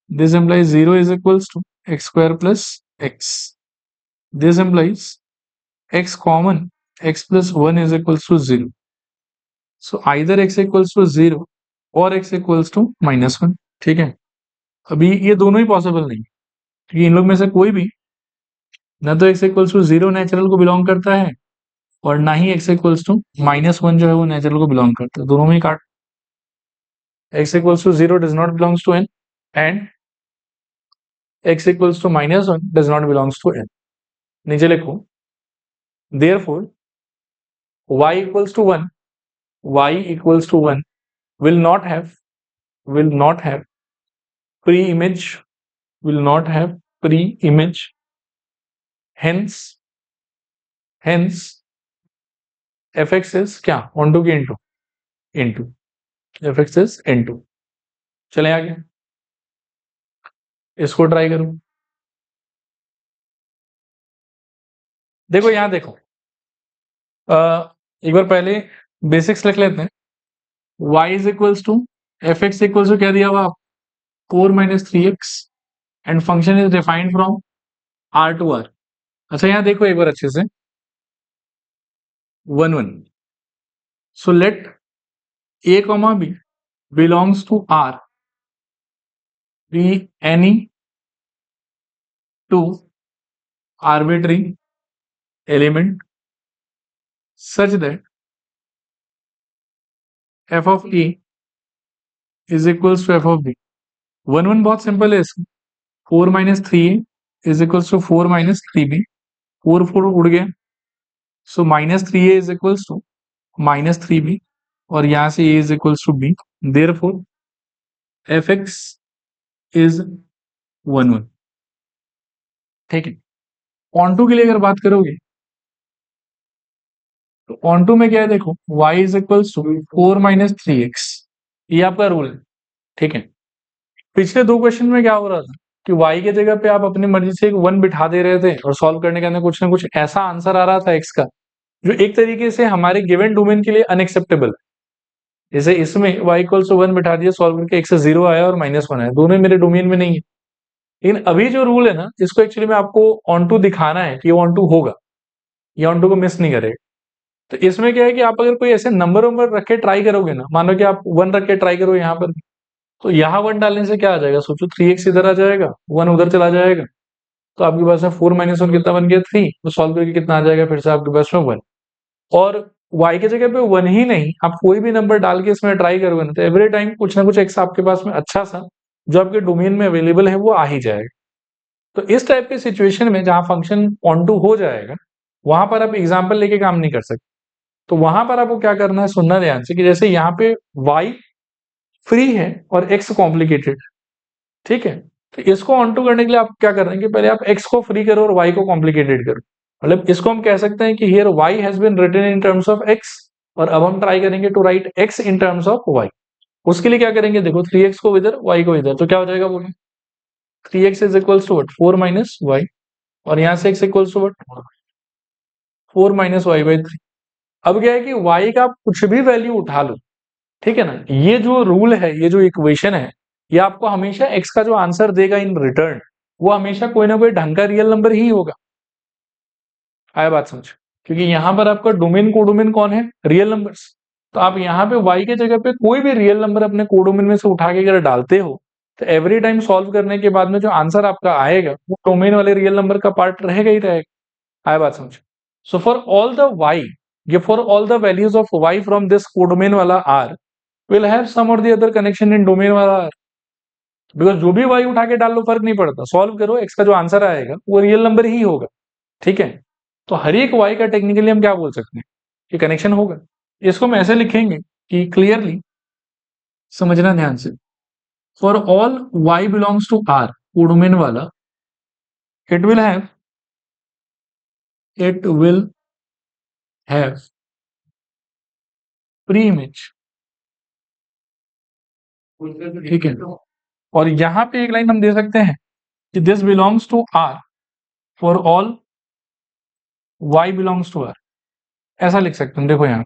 this implies 0 is equals to x square plus x, this implies x common, x plus 1 is equals to 0, so either x equals to 0 और x equals to -1। ठीक है, अभी ये दोनों ही possible नहीं, क्योंकि इन लोग में से कोई भी ना तो x equals to 0 नेचुरल को बिलोंग करता है और ना ही x equals to -1 जो है वो नेचुरल को बिलोंग करता है, दोनों में ही काट। x equals to 0 does not belongs to n, and x equals to -1 does not belongs to n। नीचे लिखो therefore y equals to 1, y equals to 1 will not have pre-image, will not have pre-image, hence fx is क्या? onto के into fx is into। चले आगे, इसको try करो। देखो यहां देखो, एक बार पहले बेसिक्स लिख लेते हैं। y is equals to F x equals to क्या दिया हुआ? 4 - 3x, and function is defined from r to r। अच्छा यहाँ देखो एक बार अच्छे से, 1 1, so let a comma b belongs to R be any two arbitrary element such that f of a is equals to f of b. 1 1 बहुत simple है इसका, 4 minus 3a is equals to 4 minus 3b, 4 4 उड़ गया, so minus 3a is equals to minus 3b, और यहां से a is equals to b, therefore fx is 1 1। ठीक है, ऑन टू के लिए अगर बात करोगे तो ऑन टू में क्या है, देखो y is equals to 4 minus 3x, ये आपका रूल है। ठीक है, पिछले दो क्वेश्चन में क्या हो रहा था कि y के जगह पे आप अपनी मर्जी से एक 1 बिठा दे रहे थे और सॉल्व करने के अंदर कुछ ना कुछ ऐसा आंसर आ रहा था x का जो एक तरीके से हमारे गिवन डोमेन के लिए अनएक्सेप्टेबल है। जैसे इसमें y इक्वल्स टू 1 बिठा दिया, सॉल्व करके x से 0 आया और -1 आया, दोनों मेरे डोमेन में नहीं है। लेकिन अभी जो रूल है ना, इसको एक्चुअली में आपको ऑन टू दिखाना है कि ऑन टू होगा, ये ऑन टू को मिस नहीं करेगा। तो इसमें क्या है कि आप अगर कोई ऐसे नंबर वंबर रख के ट्राई करोगे ना, मानो कि आप 1 रख के ट्राई करो यहाँ पर, तो यहाँ 1 डालने से क्या आ जाएगा, सोचो 3x इधर आ जाएगा, 1 उधर चला जाएगा, तो आपके पास में 4 माइनस 1 कितना बन गया, 3, तो सॉल्व करके कितना आ जाएगा फिर से आपके पास में 1। और y की जगह पे 1 ही नहीं, आप कोई भी नंबर डाल के इसमें ट्राई करोगे ना, तो एवरी टाइम कुछ ना कुछ x आपके पास में अच्छा सा जो आपके डोमेन में अवेलेबल है वो आ ही जाएगा। तो इस टाइप के सिचुएशन में जहां फंक्शन ऑन टू हो जाएगा, वहां पर आप एग्जाम्पल लेके काम नहीं कर सकते। तो वहां पर आपको क्या करना है, सुनना ध्यान से, कि जैसे यहाँ पे y फ्री है और x कॉम्प्लिकेटेड, ठीक है, तो इसको ऑन टू करने के लिए आप क्या कर रहे हैं कि पहले आप x को फ्री करो और y को कॉम्प्लिकेटेड करो। मतलब इसको हम कह सकते हैं कि here y has been written in terms of x, और अब हम ट्राई करेंगे to write x in terms of y। उसके लिए क्या करेंगे, देखो 3x को इधर y को इधर, तो क्या हो जाएगा बोलो, 3x is equals to what, 4 minus y, और यहां से x equals to what, 4 minus y by 3। अब क्या है कि y का आप कुछ भी वैल्यू उठा लो, ठीक है ना, ये जो रूल है, ये जो इक्वेशन है, ये आपको हमेशा x का जो आंसर देगा इन रिटर्न, वो हमेशा कोई ना कोई ढंग का रियल नंबर ही होगा। आया बात समझ, क्योंकि यहां पर आपका डोमेन कोडोमेन कौन है, रियल नंबर्स। तो आप यहाँ पे y के जगह पे कोई भी रियल नंबर अपने कोडोमेन में से उठा के अगर डालते हो, तो एवरी टाइम सॉल्व करने के बाद में जो आंसर आपका आएगा वो डोमेन वाले रियल नंबर का पार्ट रहेगा ही रहेगा। आया बात समझ। So for all the y, ये for all the values of y from this codomain वाला r will have some or the other connection in domain वाला r, बिकॉज जो भी y उठा के डाल लो फर्क नहीं पड़ता, सॉल्व करो, x का जो आंसर आएगा वो रियल नंबर ही होगा। ठीक है, तो हर एक y का टेक्निकली हम क्या बोल सकते हैं कि कनेक्शन होगा। इसको हम ऐसे लिखेंगे कि क्लियरली समझना ध्यान से, for all y belongs to r codomain वाला, it will have it will have pre image. ठीक है, और यहां पे एक लाइन हम दे सकते हैं कि this belongs to r for all y belongs to r, ऐसा लिख सकते हैं। देखो यहाँ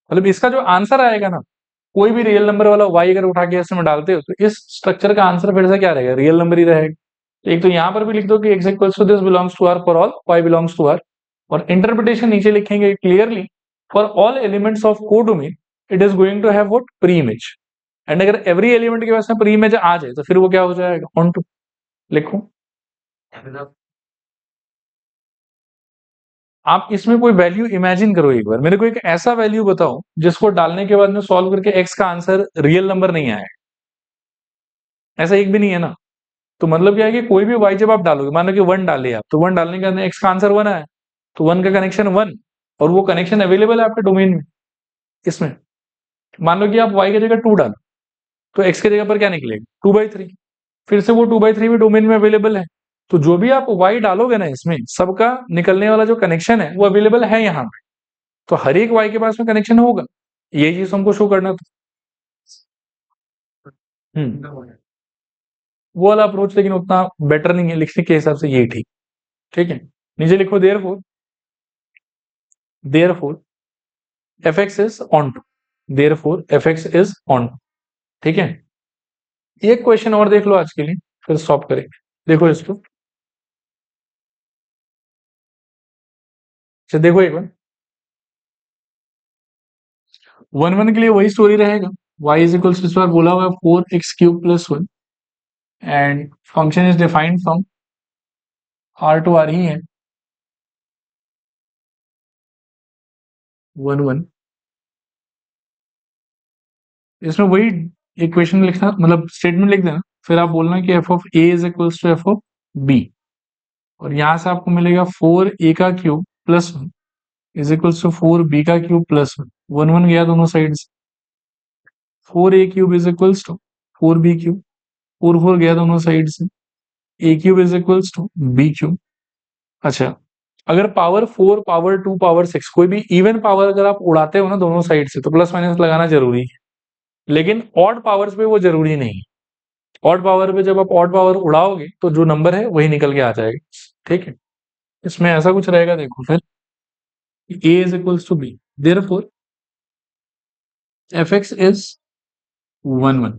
मतलब इसका जो आंसर आएगा ना, कोई भी रियल नंबर वाला y अगर उठा के इसमें डालते हो, तो इस स्ट्रक्चर का आंसर फिर से क्या रहेगा, रियल नंबर ही रहेगा। तो एक तो यहाँ पर भी लिख दो कि x equals to this belongs to r for all y belongs to r, और इंटरप्रिटेशन नीचे लिखेंगे clearly, for all elements of codomain it is going to have what, pre image. And अगर एवरी एलिमेंट के पास में pre image आ जाए तो फिर वो क्या हो जाएगा, ऑन टू। लिखो आप इसमें कोई वैल्यू इमेजिन करो, एक बार मेरे को एक ऐसा वैल्यू बताओ जिसको डालने के बाद में सॉल्व करके x का आंसर रियल नंबर नहीं आया, ऐसा एक भी नहीं है ना। तो मतलब क्या है कि कोई भी y जब आप डालोगे, मानो कि 1 डाले आप, तो 1 डालने के बाद x का आंसर 1 आया, तो 1 का कनेक्शन 1, और वो कनेक्शन अवेलेबल है आपके डोमेन में। इसमें मान लो कि आप y की जगह 2 डालो, तो x की जगह पर क्या निकलेगा, 2/3, फिर से वो 2/3 भी डोमेन में अवेलेबल है। तो जो भी आप y डालोगे ना, इसमें सबका निकलने वाला जो कनेक्शन है वो अवेलेबल है यहाँ पे, तो हर एक y के पास में कनेक्शन होगा। ये चीज हमको शो करना था। वो वाला अप्रोच लेकिन उतना बेटर नहीं है, लिखने के हिसाब से ये ठीक। ठीक है, नीचे लिखो therefore fx is onto, therefore fx is onto. ठीक है, एक क्वेश्चन और देख लो आज के लिए, फिर स्टॉप करेंगे। देखो इसको, अच्छा देखो एक बार, 1 1 के लिए वही स्टोरी रहेगा, y इज इक्वल्स टू, इस बार बोला हुआ है 4x³ + 1 and function is defined from r to r ही है 1 1। इसमें वही इक्वेशन लिखना, मतलब स्टेटमेंट लिख देना, फिर आप बोलना कि f of a is equals to f of b, और यहां से आपको मिलेगा 4a³ + 1 is equals to 4b³ + 1, 1 1 गया दोनों साइड से, 4a³ is equals to 4b³, 4 4 गया दोनों साइड से, a³ is equals to b³। अच्छा, अगर पावर 4, पावर 2, पावर 6 कोई भी इवन पावर अगर आप उड़ाते हो ना दोनों साइड से, तो प्लस माइनस लगाना जरूरी है, लेकिन ऑड पावर्स पे वो जरूरी नहीं है। ऑड पावर पे जब आप ऑड पावर उड़ाओगे तो जो नंबर है वही निकल के आ जाएगा, ठीक है। इसमें ऐसा कुछ रहेगा, देखो फिर a is equals to b, therefore fx is 1 1।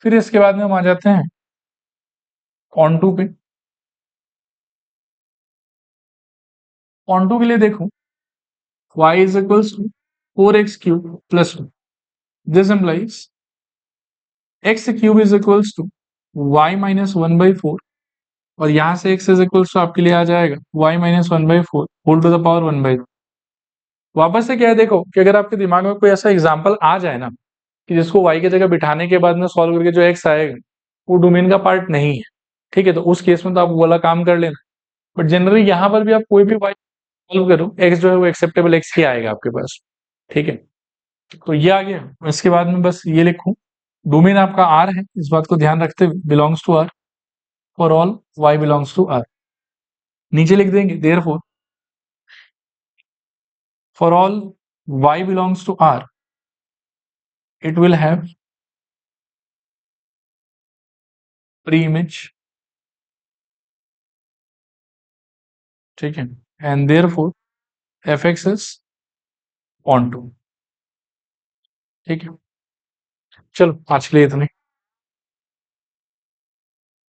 फिर इसके बाद में हम आ जाते हैं ऑन टू पे। ऑन टू के लिए देखो y is equals to 4x³ + 1, this implies x³ is equals to y - 1/4, और यहां से x इज इक्वल्स टू आपके लिए आ जाएगा y - 1/4 whole to the power 1/2। वापस से क्या है, देखो कि अगर आपके दिमाग में कोई ऐसा एग्जांपल आ जाए ना कि जिसको y की जगह बिठाने के बाद में सॉल्व करके जो x आएगा वो डोमेन का पार्ट नहीं है, ठीक है, तो उस केस में तो आप वो वाला काम कर लेना। बट जनरली यहाँ पर भी आप कोई भी y सॉल्व करो, x जो है वो एक्सेप्टेबल x ही आएगा आपके पास, ठीक है। तो ये आ गया। इसके बाद में बस ये लिखूं, डोमेन आपका R है, इस बात को ध्यान रखते हुए belongs to R for all y belongs to R। नीचे लिख देंगे therefore for all y belongs to R it will have pre-image, ठीक है, and therefore fx is on to, ठीक है। चलो आज के लिए इतना ही।